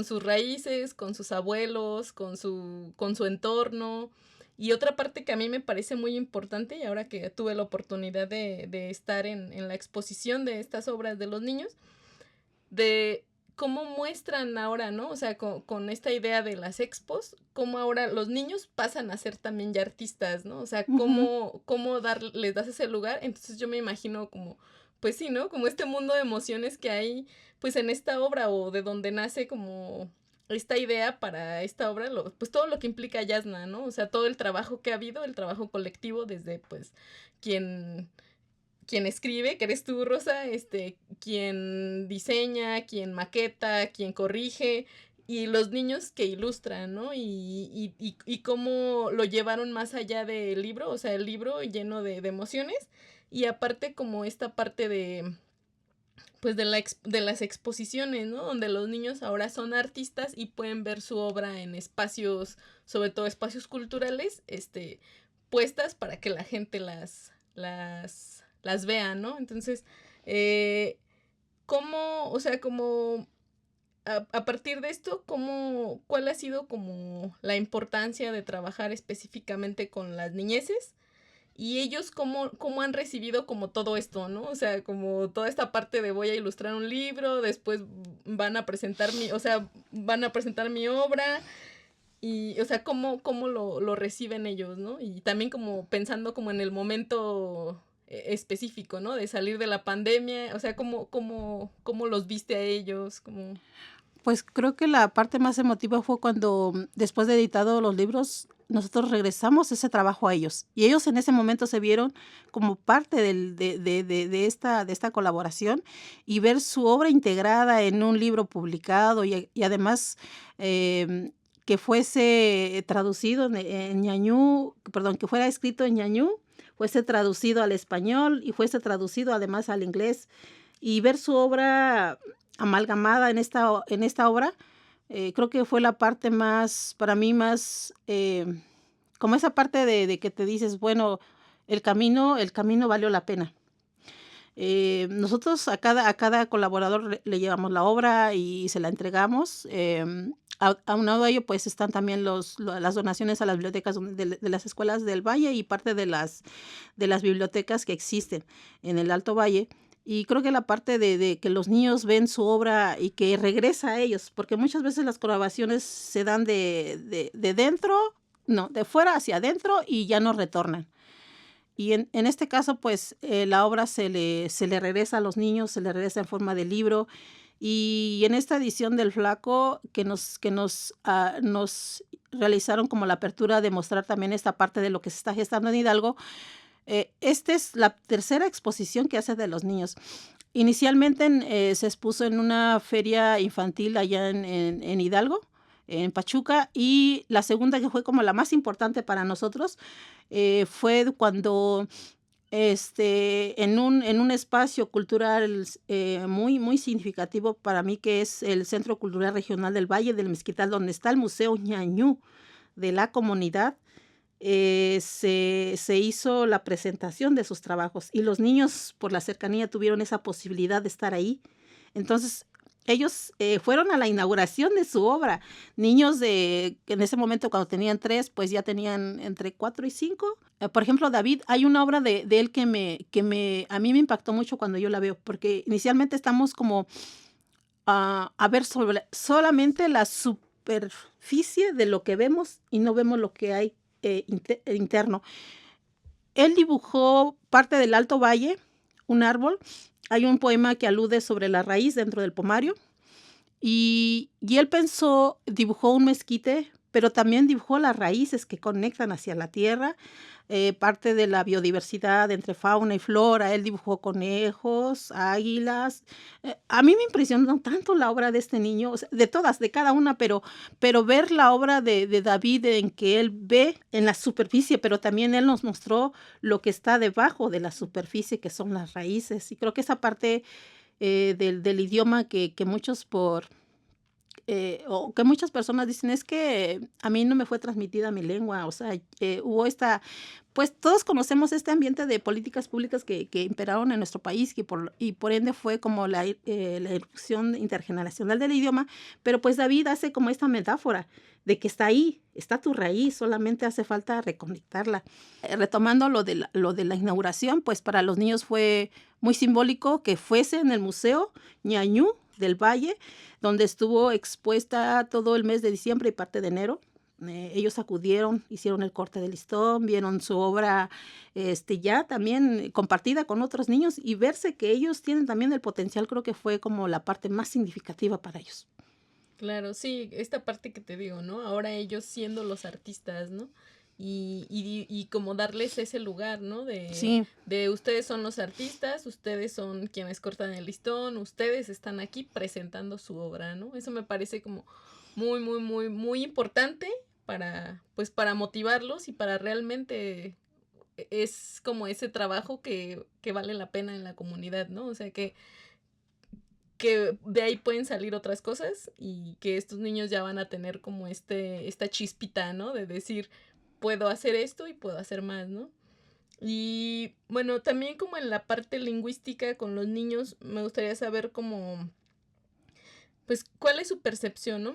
sus raíces, con sus abuelos, con su entorno. Y otra parte que a mí me parece muy importante, y ahora que tuve la oportunidad de estar en la exposición de estas obras de los niños, de cómo muestran ahora, ¿no? O sea, con esta idea de las expos, cómo ahora los niños pasan a ser también ya artistas, ¿no? O sea, Ujú. cómo les das ese lugar. Entonces yo me imagino como, pues sí, ¿no? Como este mundo de emociones que hay, pues en esta obra o de donde nace como esta idea para esta obra, pues todo lo que implica Yasna, ¿no? O sea, todo el trabajo que ha habido, el trabajo colectivo desde, pues, quien quien escribe, que eres tú, Rosa, quien diseña, quien maqueta, quien corrige, y los niños que ilustran, ¿no? Y cómo lo llevaron más allá del libro, o sea, el libro lleno de emociones, y aparte como esta parte de, pues, de las exposiciones, ¿no? Donde los niños ahora son artistas y pueden ver su obra en espacios, sobre todo espacios culturales, puestas para que la gente las vea, ¿no? Entonces, eh, ¿cómo, o sea, como a partir de esto, cuál ha sido como la importancia de trabajar específicamente con las niñeces? Y ellos cómo han recibido como todo esto, ¿no? O sea, como toda esta parte de voy a ilustrar un libro, después van a presentar mi obra, y, o sea, cómo lo reciben ellos, ¿no? Y también como pensando como en el momento específico, ¿no? De salir de la pandemia, o sea, cómo los viste a ellos, como... Pues creo que la parte más emotiva fue cuando, después de editado los libros, nosotros regresamos ese trabajo a ellos. Y ellos en ese momento se vieron como parte de esta colaboración y ver su obra integrada en un libro publicado y además que fuese traducido en ñañú, perdón, que fuera escrito en ñañú, fuese traducido al español y fuese traducido además al inglés y ver su obra amalgamada en esta obra, creo que fue la parte más, para mí más, como esa parte de que te dices, bueno, el camino valió la pena. Nosotros a cada colaborador le llevamos la obra y se la entregamos. Aunado a ello, pues están también las donaciones a las bibliotecas de las escuelas del Valle y parte de las bibliotecas que existen en el Alto Valle. Y creo que la parte de que los niños ven su obra y que regresa a ellos, porque muchas veces las colaboraciones se dan de dentro, no, de fuera hacia adentro y ya no retornan. Y en este caso, pues la obra se le regresa a los niños, se le regresa en forma de libro. Y en esta edición del Flaco, que nos realizaron como la apertura de mostrar también esta parte de lo que se está gestando en Hidalgo, esta es la tercera exposición que hace de los niños. Inicialmente se expuso en una feria infantil allá en Hidalgo, en Pachuca, y la segunda, que fue como la más importante para nosotros, fue cuando en un espacio cultural muy, muy significativo para mí, que es el Centro Cultural Regional del Valle del Mezquital, donde está el Museo ñañú de la comunidad. Se hizo la presentación de sus trabajos y los niños por la cercanía tuvieron esa posibilidad de estar ahí. Entonces, ellos fueron a la inauguración de su obra. Niños que en ese momento, cuando tenían 3, pues ya tenían entre 4 y 5. Por ejemplo, David, hay una obra de él que a mí me impactó mucho cuando yo la veo, porque inicialmente estamos como a ver solamente la superficie de lo que vemos y no vemos lo que hay interno. Él dibujó parte del Alto Valle, un árbol. Hay un poema que alude sobre la raíz dentro del pomario. Y él dibujó un mezquite, pero también dibujó las raíces que conectan hacia la tierra, parte de la biodiversidad entre fauna y flora. Él dibujó conejos, águilas. A mí me impresionó tanto la obra de este niño, o sea, de cada una, pero ver la obra de David en que él ve en la superficie, pero también él nos mostró lo que está debajo de la superficie, que son las raíces. Y creo que esa parte del idioma que muchos o que muchas personas dicen, es que a mí no me fue transmitida mi lengua, o sea, hubo pues todos conocemos este ambiente de políticas públicas que imperaron en nuestro país y por ende fue como la irrupción intergeneracional del idioma, pero pues David hace como esta metáfora de que está ahí, está tu raíz, solamente hace falta reconectarla. Retomando lo de la inauguración, pues para los niños fue muy simbólico que fuese en el Museo Ñañú del Valle, donde estuvo expuesta todo el mes de diciembre y parte de enero. Ellos acudieron, hicieron el corte de listón, vieron su obra ya también compartida con otros niños y verse que ellos tienen también el potencial, creo que fue como la parte más significativa para ellos. Claro, sí, esta parte que te digo, ¿no? Ahora ellos siendo los artistas, ¿no? Y como darles ese lugar, ¿no? Sí. De ustedes son los artistas, ustedes son quienes cortan el listón, ustedes están aquí presentando su obra, ¿no? Eso me parece como muy, muy, muy, muy importante para motivarlos y para realmente es como ese trabajo que vale la pena en la comunidad, ¿no? O sea, que de ahí pueden salir otras cosas y que estos niños ya van a tener como esta chispita, ¿no? De decir, puedo hacer esto y puedo hacer más, ¿no? Y bueno, también como en la parte lingüística con los niños, me gustaría saber cómo, pues, cuál es su percepción, ¿no?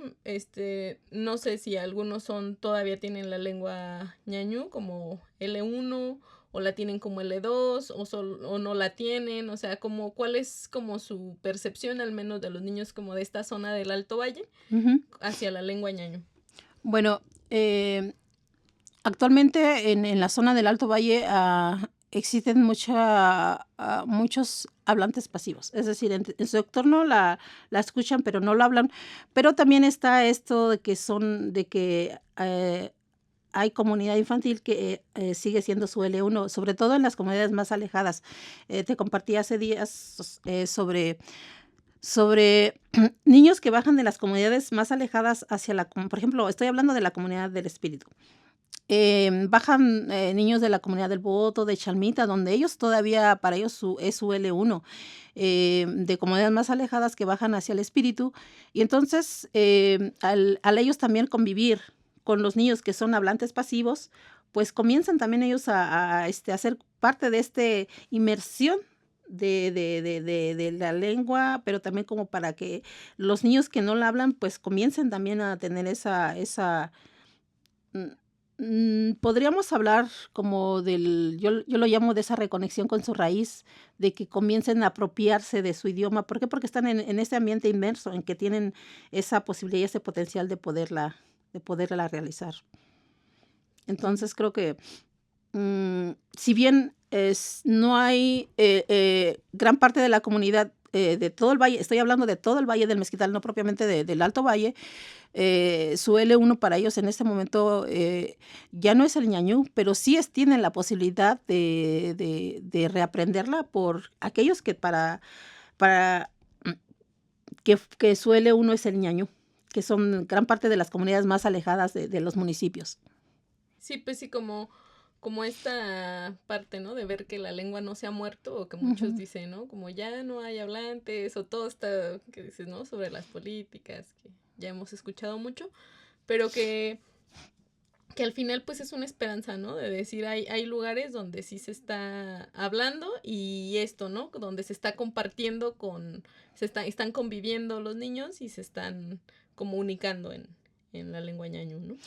No sé si algunos todavía tienen la lengua ñañú como L1 o la tienen como L2 o no la tienen, o sea, cuál es como su percepción al menos de los niños como de esta zona del Alto Valle hacia la lengua ñañú. Bueno, actualmente en la zona del Alto Valle existen muchos hablantes pasivos, es decir, en su entorno la escuchan pero no lo hablan, pero también está esto de que hay comunidad infantil que sigue siendo su L1, sobre todo en las comunidades más alejadas. Te compartí hace días sobre niños que bajan de las comunidades más alejadas por ejemplo, estoy hablando de la comunidad del Espíritu. Bajan niños de la comunidad del Boto, de Chalmita, donde ellos todavía, para ellos es su L1, de comunidades más alejadas que bajan hacia el Espíritu. Y entonces, al ellos también convivir con los niños que son hablantes pasivos, pues comienzan también ellos a hacer parte de esta inmersión de la lengua, pero también como para que los niños que no la hablan, pues comiencen también a tener podríamos hablar como yo lo llamo de esa reconexión con su raíz, de que comiencen a apropiarse de su idioma. ¿Por qué? Porque están en ese ambiente inmerso, en que tienen esa posibilidad y ese potencial de poderla realizar. Entonces creo que si bien no hay gran parte de la comunidad de todo el valle, estoy hablando de todo el Valle del Mezquital, no propiamente del Alto Valle, su L1 para ellos en este momento ya no es el ñañú, pero sí tienen la posibilidad de reaprenderla por aquellos que que su L1 es el ñañú, que son gran parte de las comunidades más alejadas de los municipios. Sí, pues sí, como esta parte, ¿no? De ver que la lengua no se ha muerto o que muchos dicen, ¿no? Como ya no hay hablantes o todo está, que dices, ¿no? Sobre las políticas, que ya hemos escuchado mucho, pero que al final pues es una esperanza, ¿no? De decir, hay lugares donde sí se está hablando y esto, ¿no? Donde se está compartiendo están conviviendo los niños y se están comunicando en la lengua ñañú, ¿no?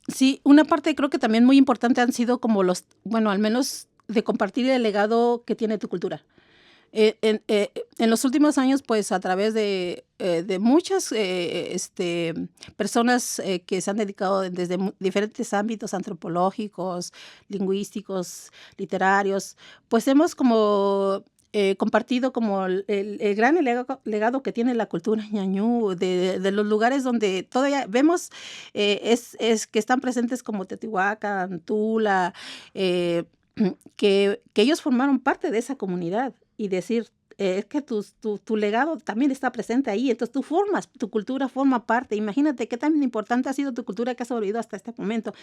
Sí, una parte creo que también muy importante han sido como al menos de compartir el legado que tiene tu cultura. En los últimos años, pues a través de muchas personas que se han dedicado desde diferentes ámbitos antropológicos, lingüísticos, literarios, pues hemos como compartido como el gran legado que tiene la cultura ñañú, de los lugares donde todavía vemos es que están presentes como Teotihuacán, Tula, eh, que ellos formaron parte de esa comunidad y decir, es que tu legado también está presente ahí, entonces tu cultura forma parte. Imagínate qué tan importante ha sido tu cultura que has sobrevivido hasta este momento.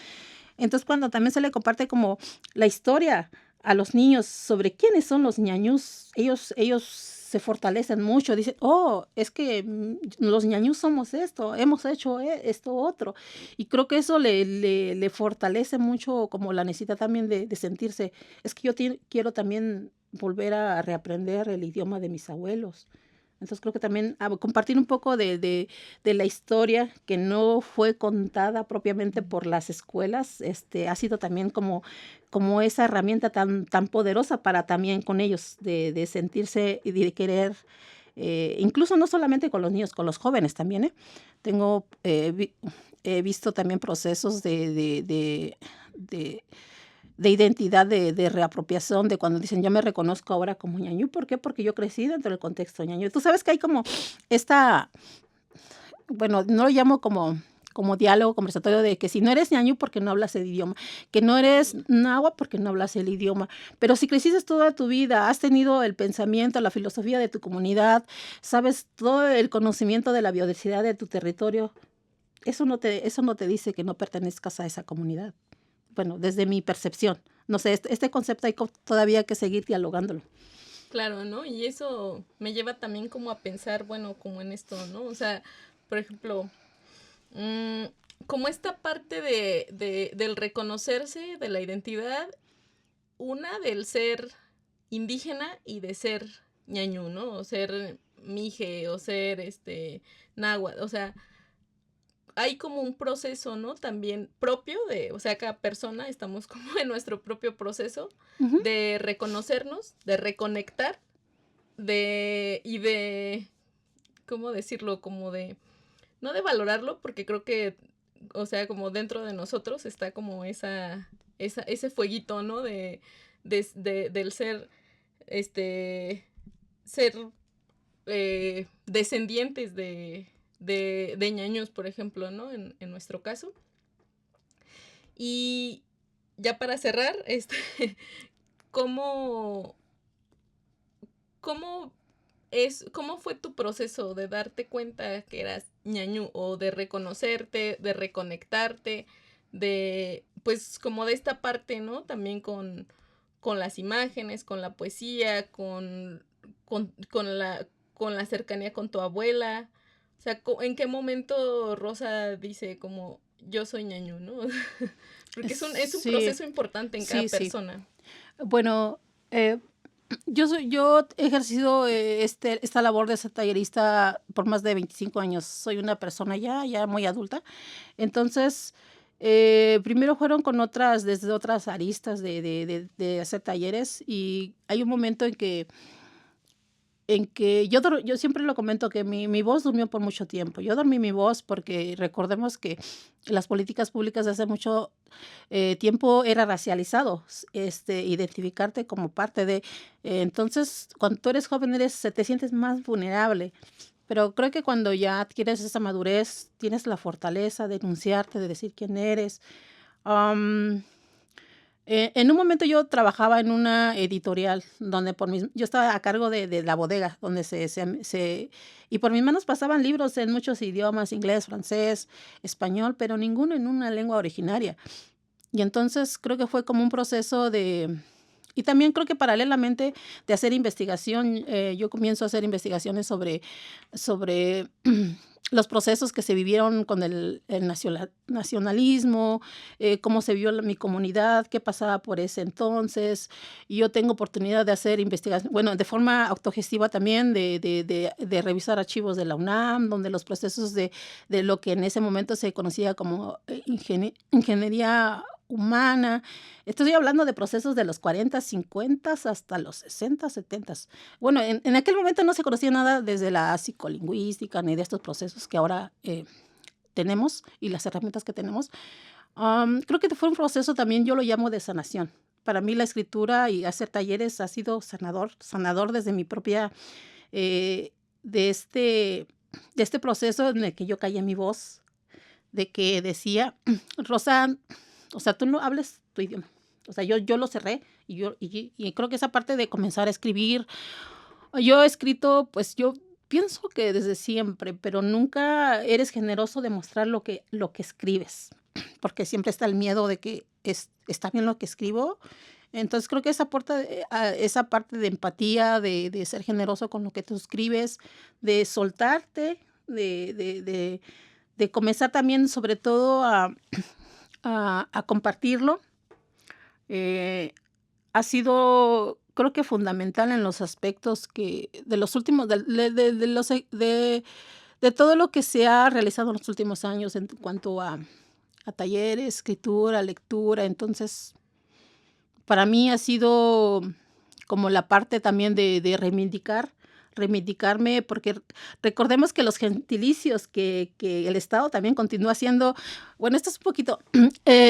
Entonces, cuando también se le comparte como la historia a los niños sobre quiénes son los ñañús, ellos se fortalecen mucho, dicen, oh, es que los ñañús somos esto, hemos hecho esto otro. Y creo que eso le fortalece mucho como la necesidad también de sentirse, es que yo quiero también volver a reaprender el idioma de mis abuelos. Entonces creo que también compartir un poco de la historia que no fue contada propiamente por las escuelas, ha sido también como esa herramienta tan poderosa para también con ellos, de sentirse y de querer, incluso no solamente con los niños, con los jóvenes también, ¿eh? Tengo, he visto también procesos de identidad, de reapropiación, de cuando dicen, yo me reconozco ahora como ñañú. ¿Por qué? Porque yo crecí dentro del contexto ñañú. Tú sabes que hay como esta, bueno, no lo llamo como diálogo conversatorio de que si no eres ñañú porque no hablas el idioma, que no eres náhuatl porque no hablas el idioma, pero si creciste toda tu vida, has tenido el pensamiento, la filosofía de tu comunidad, sabes todo el conocimiento de la biodiversidad de tu territorio, eso no te dice que no pertenezcas a esa comunidad. Bueno, desde mi percepción. No sé, este concepto hay todavía que seguir dialogándolo. Claro, ¿no? Y eso me lleva también como a pensar, bueno, como en esto, ¿no? O sea, por ejemplo, como esta parte del reconocerse, de la identidad, una del ser indígena y de ser ñañú, ¿no? O ser mije, o ser náhuatl, o sea, hay como un proceso, ¿no? También propio o sea, cada persona estamos como en nuestro propio proceso Ujú. de reconocernos, de reconectar, y de, ¿cómo decirlo? Como no de valorarlo, porque creo que, o sea, como dentro de nosotros está como ese fueguito, ¿no? Del ser, ser descendientes de ñaños, por ejemplo, ¿no? En nuestro caso. Y ya para cerrar, ¿cómo, cómo cómo fue tu proceso de darte cuenta que eras ñañú o de reconocerte, de reconectarte, pues como de esta parte, ¿no? También con las imágenes, con la poesía, con la cercanía con tu abuela. O sea, ¿en qué momento Rosa dice como yo soy ñañú, ¿no? Porque es un Sí, proceso importante en cada sí, sí. persona. Bueno, yo he ejercido esta labor de ser tallerista por más de 25 años. Soy una persona ya muy adulta. Entonces, primero fueron desde otras aristas de hacer talleres, y hay un momento en que yo siempre lo comento que mi voz durmió por mucho tiempo. Yo dormí mi voz porque recordemos que las políticas públicas de hace mucho tiempo era racializado, identificarte como parte de. Entonces, cuando tú eres joven, te sientes más vulnerable. Pero creo que cuando ya adquieres esa madurez, tienes la fortaleza de denunciarte, de decir quién eres. Am, en un momento yo trabajaba en una editorial donde yo estaba a cargo de la bodega, donde y por mis manos pasaban libros en muchos idiomas, inglés, francés, español, pero ninguno en una lengua originaria. Y entonces creo que fue como un proceso y también creo que paralelamente de hacer investigación, yo comienzo a hacer investigaciones sobre los procesos que se vivieron con el nacionalismo, cómo se vio mi comunidad, qué pasaba por ese entonces. Y yo tengo oportunidad de hacer investigación, bueno, de forma autogestiva también, de revisar archivos de la UNAM, donde los procesos de lo que en ese momento se conocía como ingeniería humana. Estoy hablando de procesos de los 40, 50 hasta los 60, 70. Bueno, en aquel momento no se conocía nada desde la psicolingüística ni de estos procesos que ahora tenemos y las herramientas que tenemos. Creo que fue un proceso también, yo lo llamo de sanación. Para mí la escritura y hacer talleres ha sido sanador desde mi propia, eh, de este proceso en el que yo callé mi voz, de que decía, Rosa, o sea, tú no hables tu idioma. O sea, yo lo cerré y creo que esa parte de comenzar a escribir, yo he escrito, pues yo pienso que desde siempre, pero nunca eres generoso de mostrar lo que escribes, porque siempre está el miedo de que está bien lo que escribo. Entonces creo que esa parte de empatía, de ser generoso con lo que tú escribes, de soltarte, de comenzar también sobre todo a compartirlo, eh, ha sido, creo que fundamental en los aspectos que de los últimos, de todo lo que se ha realizado en los últimos años en cuanto a talleres, escritura, lectura. Entonces, para mí ha sido como la parte también de reivindicarme, porque recordemos que los gentilicios que el Estado también continúa haciendo, bueno, esto es un poquito,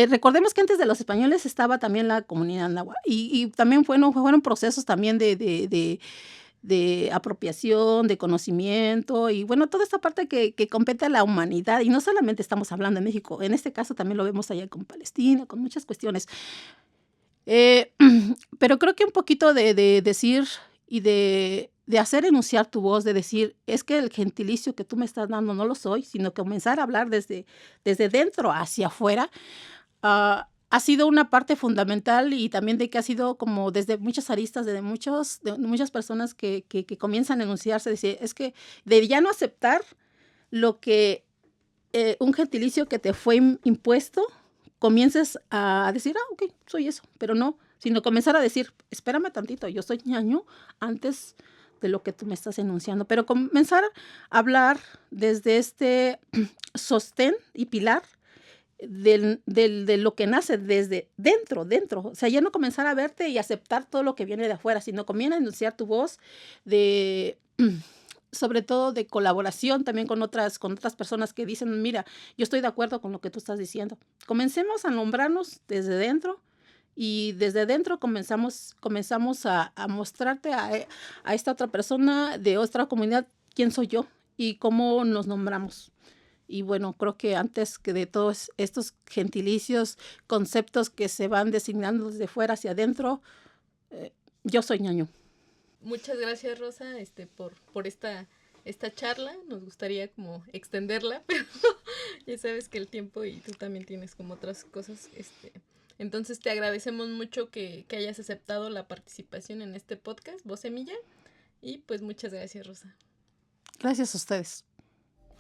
recordemos que antes de los españoles estaba también la comunidad náhuatl y también fueron procesos también de apropiación, de conocimiento y bueno, toda esta parte que compete a la humanidad y no solamente estamos hablando de México, en este caso también lo vemos allá con Palestina, con muchas cuestiones. Eh, pero creo que un poquito de decir y de hacer enunciar tu voz, de decir, es que el gentilicio que tú me estás dando no lo soy, sino que comenzar a hablar desde dentro hacia afuera, ha sido una parte fundamental y también de que ha sido como desde muchas aristas, de muchas personas que comienzan a enunciarse, decir, es que de ya no aceptar lo que un gentilicio que te fue impuesto, comiences a decir, ok, soy eso, pero no, sino comenzar a decir, espérame tantito, yo soy ñaño antes de lo que tú me estás enunciando, pero comenzar a hablar desde este sostén y pilar de lo que nace desde dentro, o sea, ya no comenzar a verte y aceptar todo lo que viene de afuera, sino comienza a enunciar tu voz de sobre todo de colaboración también con otras personas que dicen, mira, yo estoy de acuerdo con lo que tú estás diciendo. Comencemos a nombrarnos desde dentro y desde dentro comenzamos a mostrarte a esta otra persona de otra comunidad quién soy yo y cómo nos nombramos. Y bueno, creo que antes que de todos estos gentilicios, conceptos que se van designando desde fuera hacia adentro, yo soy ñaño. Muchas gracias, Rosa, por esta charla. Nos gustaría como extenderla, pero ya sabes que el tiempo y tú también tienes como otras cosas. Entonces te agradecemos mucho que hayas aceptado la participación en este podcast, Voz Semilla. Y pues muchas gracias, Rosa. Gracias a ustedes.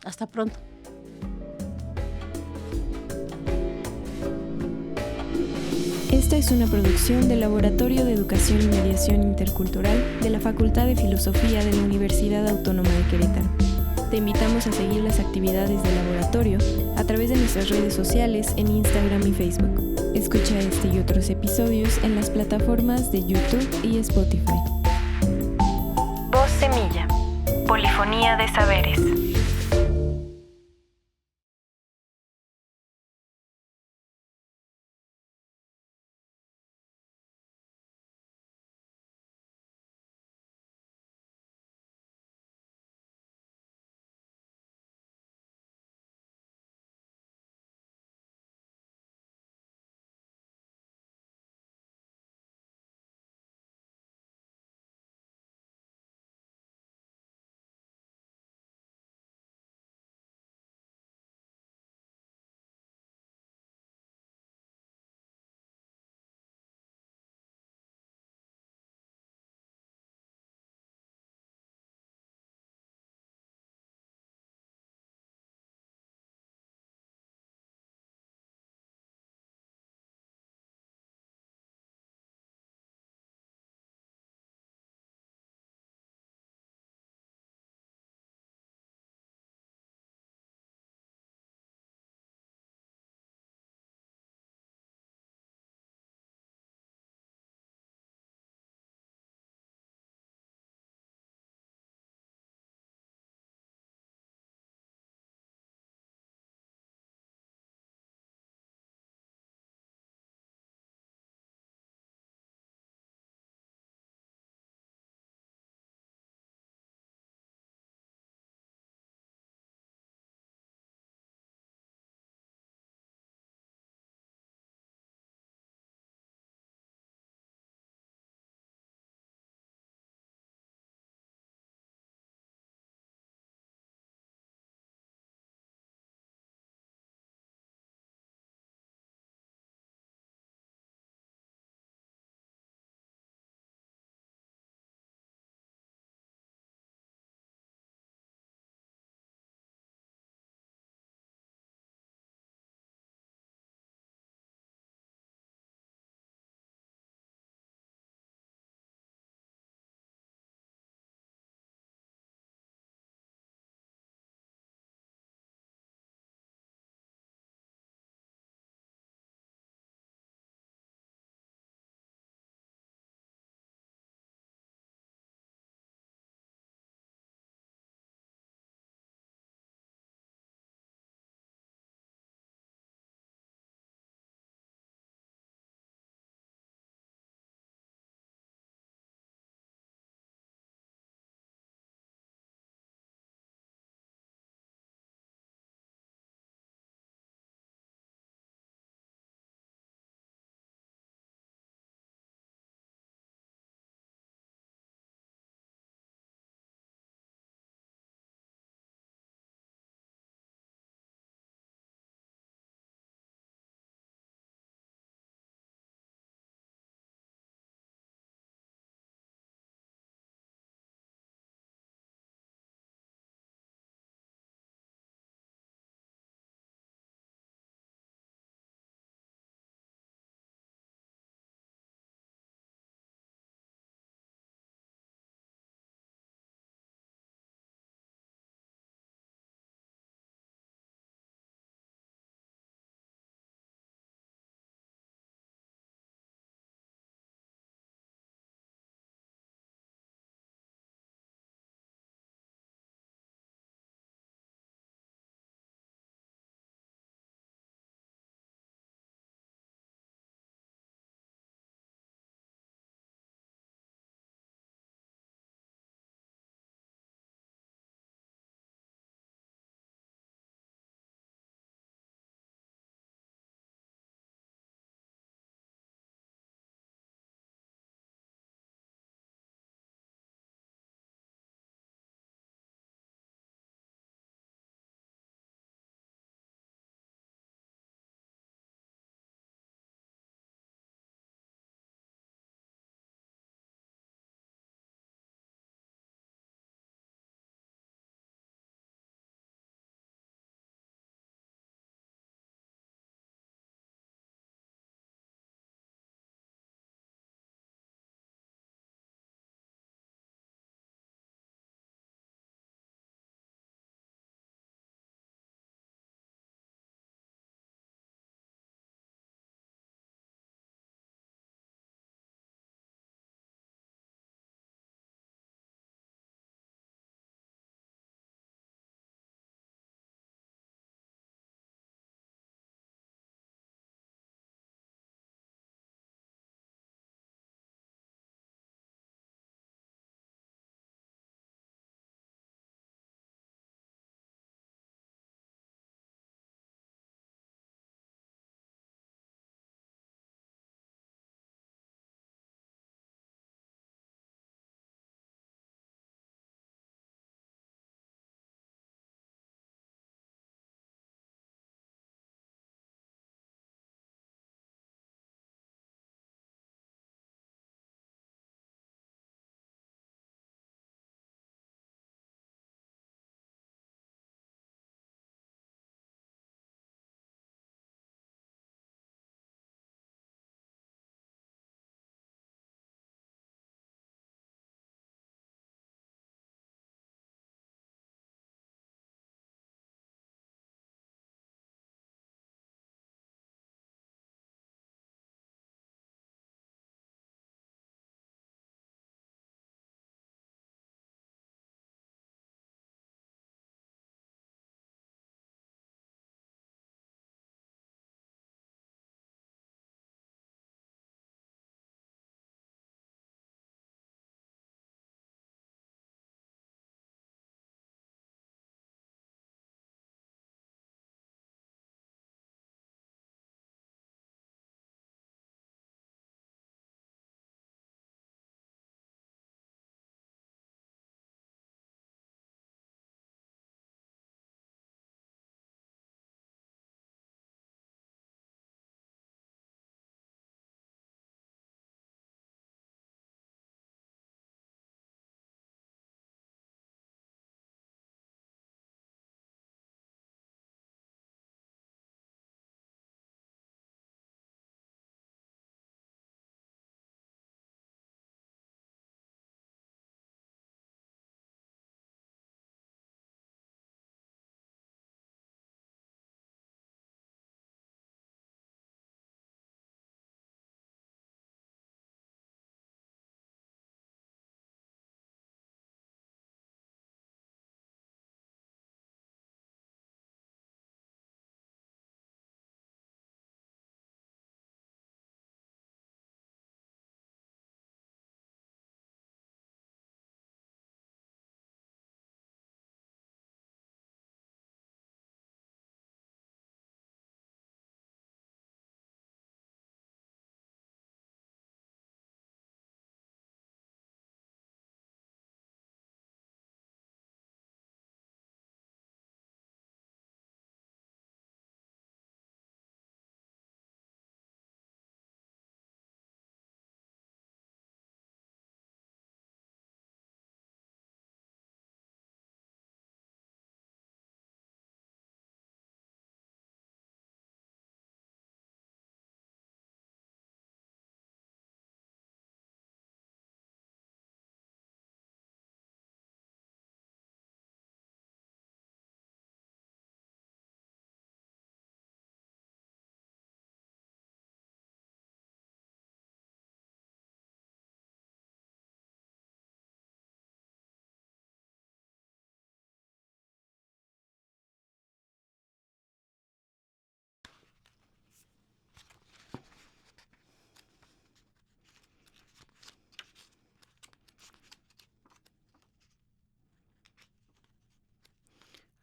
Hasta pronto. Esta es una producción del Laboratorio de Educación y Mediación Intercultural de la Facultad de Filosofía de la Universidad Autónoma de Querétaro. Te invitamos a seguir las actividades del laboratorio a través de nuestras redes sociales en Instagram y Facebook. Escucha este y otros episodios en las plataformas de YouTube y Spotify. Voz Semilla. Polifonía de saberes.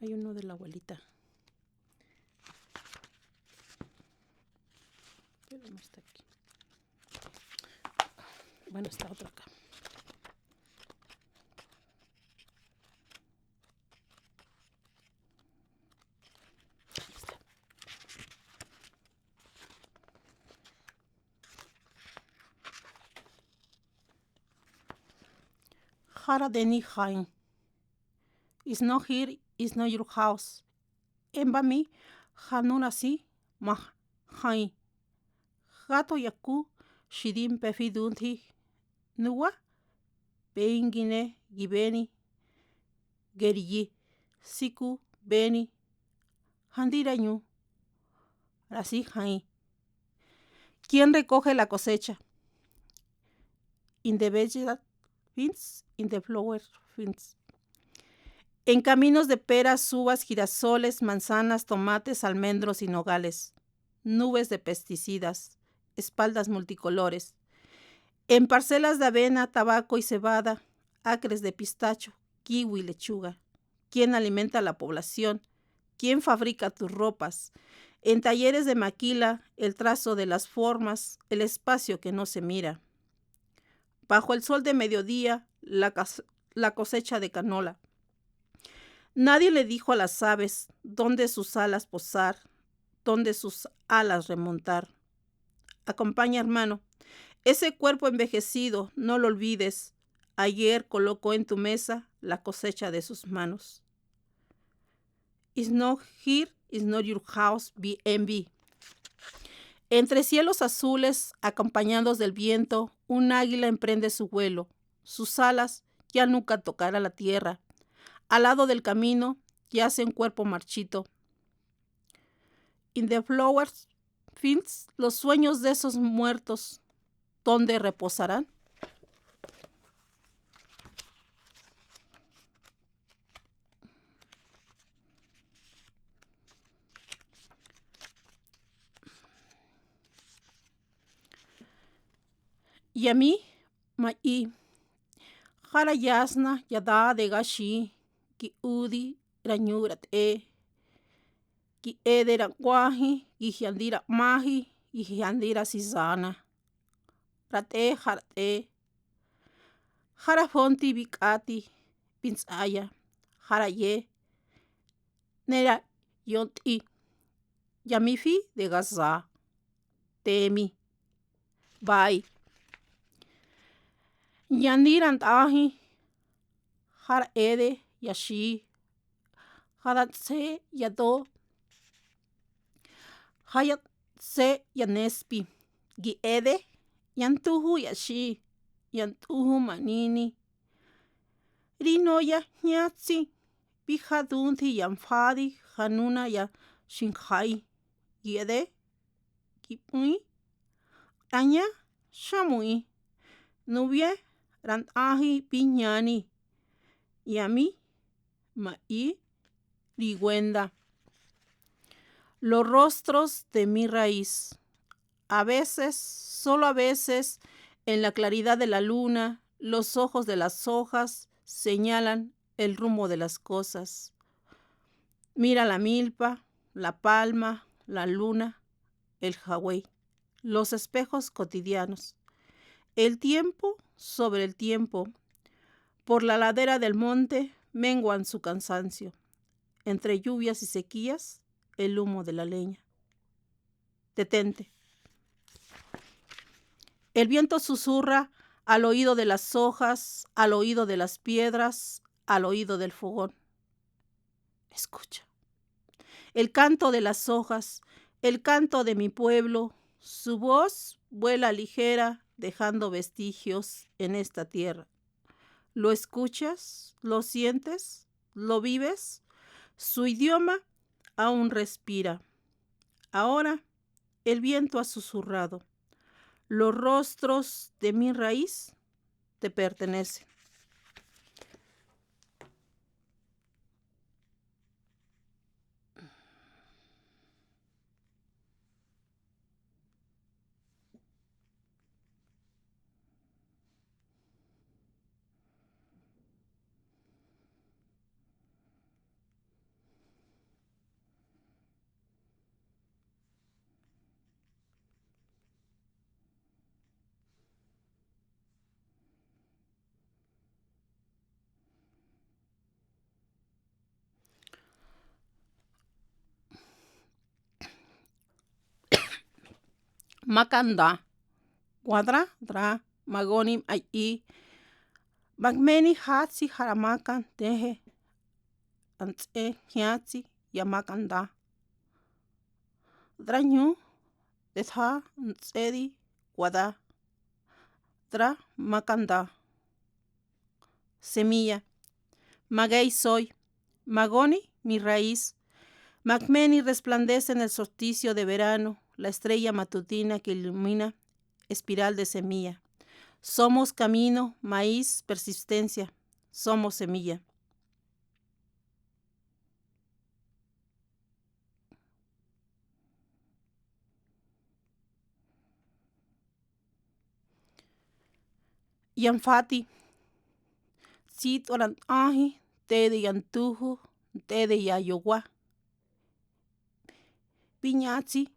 Hay uno de la abuelita. Pero no está aquí. Bueno, está otro acá. Ahí está. Jara deni hain. Is not here, is not your house. Embami, hanunasi, mah hain. Gato yaku, shidim pefidunti. Nuwa, beingine, gibeni, geriyi, siku, beni, handirañu, rasi hain. ¿Quién recoge la cosecha? In the vegetable fields, in the flower fields. En caminos de peras, uvas, girasoles, manzanas, tomates, almendros y nogales. Nubes de pesticidas, espaldas multicolores. En parcelas de avena, tabaco y cebada, acres de pistacho, kiwi y lechuga. ¿Quién alimenta a la población? ¿Quién fabrica tus ropas? En talleres de maquila, el trazo de las formas, el espacio que no se mira. Bajo el sol de mediodía, la cosecha de canola. Nadie le dijo a las aves dónde sus alas posar, dónde sus alas remontar. Acompaña, hermano, ese cuerpo envejecido, no lo olvides. Ayer colocó en tu mesa la cosecha de sus manos. Is not here, is not your house, be envy. Entre cielos azules, acompañados del viento, un águila emprende su vuelo. Sus alas ya nunca tocarán la tierra. Al lado del camino yace un cuerpo marchito. In the flower fields, los sueños de esos muertos, ¿dónde reposarán? Y a mí, ma'i, jara yasna yada de gashi, ki udi rañurat ki edera guaji, ki hiandira maji, ki hiandira sizana. Rate jarate, jara fonti bikati, pinsaya, jara ye, nera yonti, yamifi de gaza, temi, bai. Yandiran ahi, jara ede, yashi, jara se yado, hayat se yanespi, gi ede, yantuhu yashi, yantuhu manini. Rinoya nyatsi, pijadunti yanfadi, hanuna ya shinhai, gi ede, kipui, anya, shamui, nubie, rantahi piñani, y a mí, ma'i, ligüenda. Los rostros de mi raíz. A veces, solo a veces, en la claridad de la luna, los ojos de las hojas señalan el rumbo de las cosas. Mira la milpa, la palma, la luna, el jagüey, los espejos cotidianos. El tiempo sobre el tiempo. Por la ladera del monte menguan su cansancio. Entre lluvias y sequías, el humo de la leña. Detente. El viento susurra al oído de las hojas, al oído de las piedras, al oído del fogón. Escucha. El canto de las hojas, el canto de mi pueblo, su voz vuela ligera, dejando vestigios en esta tierra. ¿Lo escuchas? ¿Lo sientes? ¿Lo vives? Su idioma aún respira. Ahora el viento ha susurrado. Los rostros de mi raíz te pertenecen. Macanda. Cuadra, dra, magonim, ay, Magmeni hatsi haramakan teje. Antse, hiatsi, yamakanda. Drañu, desha, ntsedi, guada. Dra, macanda. Semilla. Maguey soy. Magoni, mi raíz. Magmeni resplandece en el solsticio de verano, la estrella matutina que ilumina, espiral de semilla. Somos camino, maíz, persistencia. Somos semilla. Yanfati. Sit oran ahi, te de yantuju, te de yayogua. Piñatsi,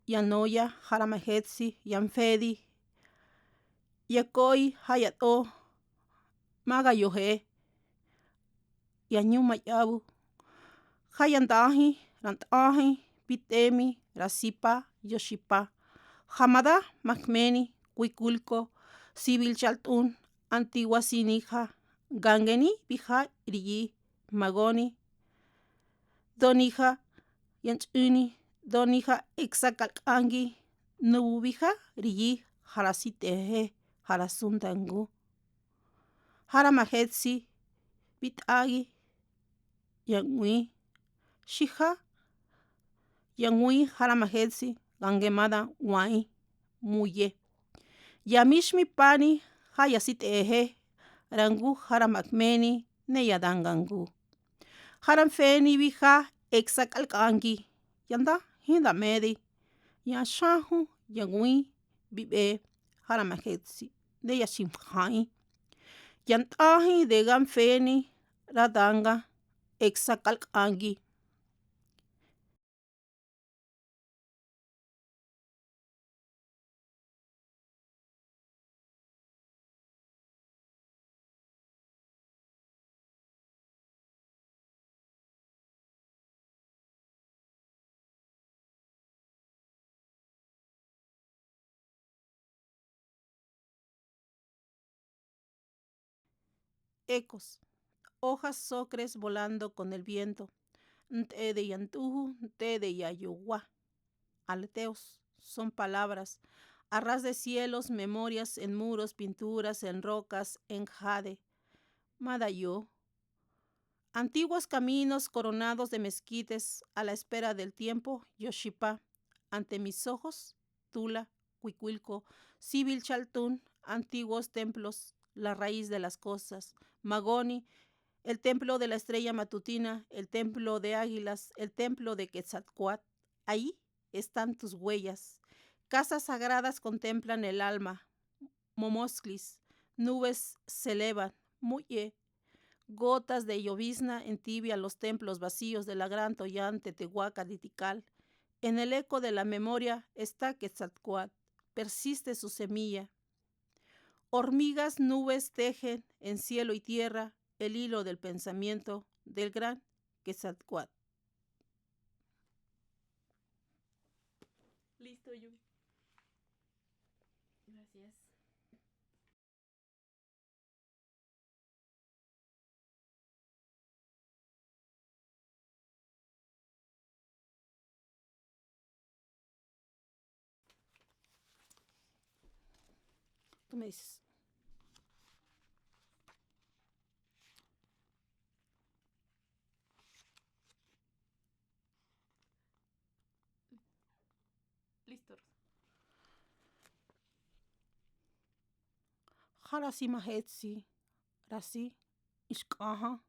yanoya, haramahetsi, yanfedi. Yakoi, hayato, magayohe. Yanyuma yabu. Hayandahi, rantahi, pitemi, rasipa, yoshipa. Hamada, magmeni, kuikulko, sibil chaltun, antigua sinija, gangeni, bija, iriyi, magoni, donija, yanchuni, donija, exakalkangi, nubija, riyi, harasiteje, harasundangu. Haramahetsi, pitagi, yangui, shija, yangui, haramahetsi, gangemada, wai, muye. Yamishmi pani, hayasiteje, rangu, haramakmeni, neyadangangu. Haramfeni bija, exakalkangi, yanda, hindamedi, yashahu, yangui, bibe, haramahetsi, neyashimhai. Yantahi de ganfeni, radanga, exakalkangi. Ecos. Hojas socres volando con el viento. Nte de yantuju, nte de yayogua. Aleteos son palabras. A ras de cielos, memorias en muros, pinturas en rocas, en jade. Madayo. Antiguos caminos coronados de mezquites a la espera del tiempo, Yoshipa. Ante mis ojos, Tula, Cuicuilco, Sibil Chaltún, antiguos templos, la raíz de las cosas. Magoni, el templo de la estrella matutina, el templo de águilas, el templo de Quetzalcóatl. Ahí están tus huellas. Casas sagradas contemplan el alma. Momosclis, nubes se elevan. Muye, gotas de llovizna entibian los templos vacíos de la gran tollante Tehuaca Litical. En el eco de la memoria está Quetzalcóatl. Persiste su semilla. Hormigas nubes tejen en cielo y tierra el hilo del pensamiento del gran Quetzalcóatl. Listo, Yu. Gracias. Tú me dices. Listo. Harasi mahetsi, rasi, ishkaha,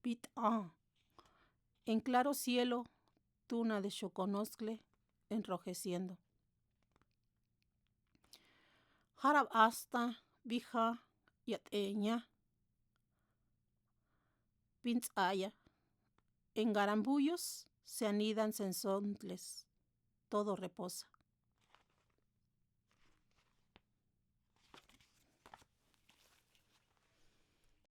pit'a. En claro cielo, tuna de choconoscle enrojeciendo. Harab hasta, vija, yateña, pintzaya. En garambullos se anidan sensontles. Todo reposa.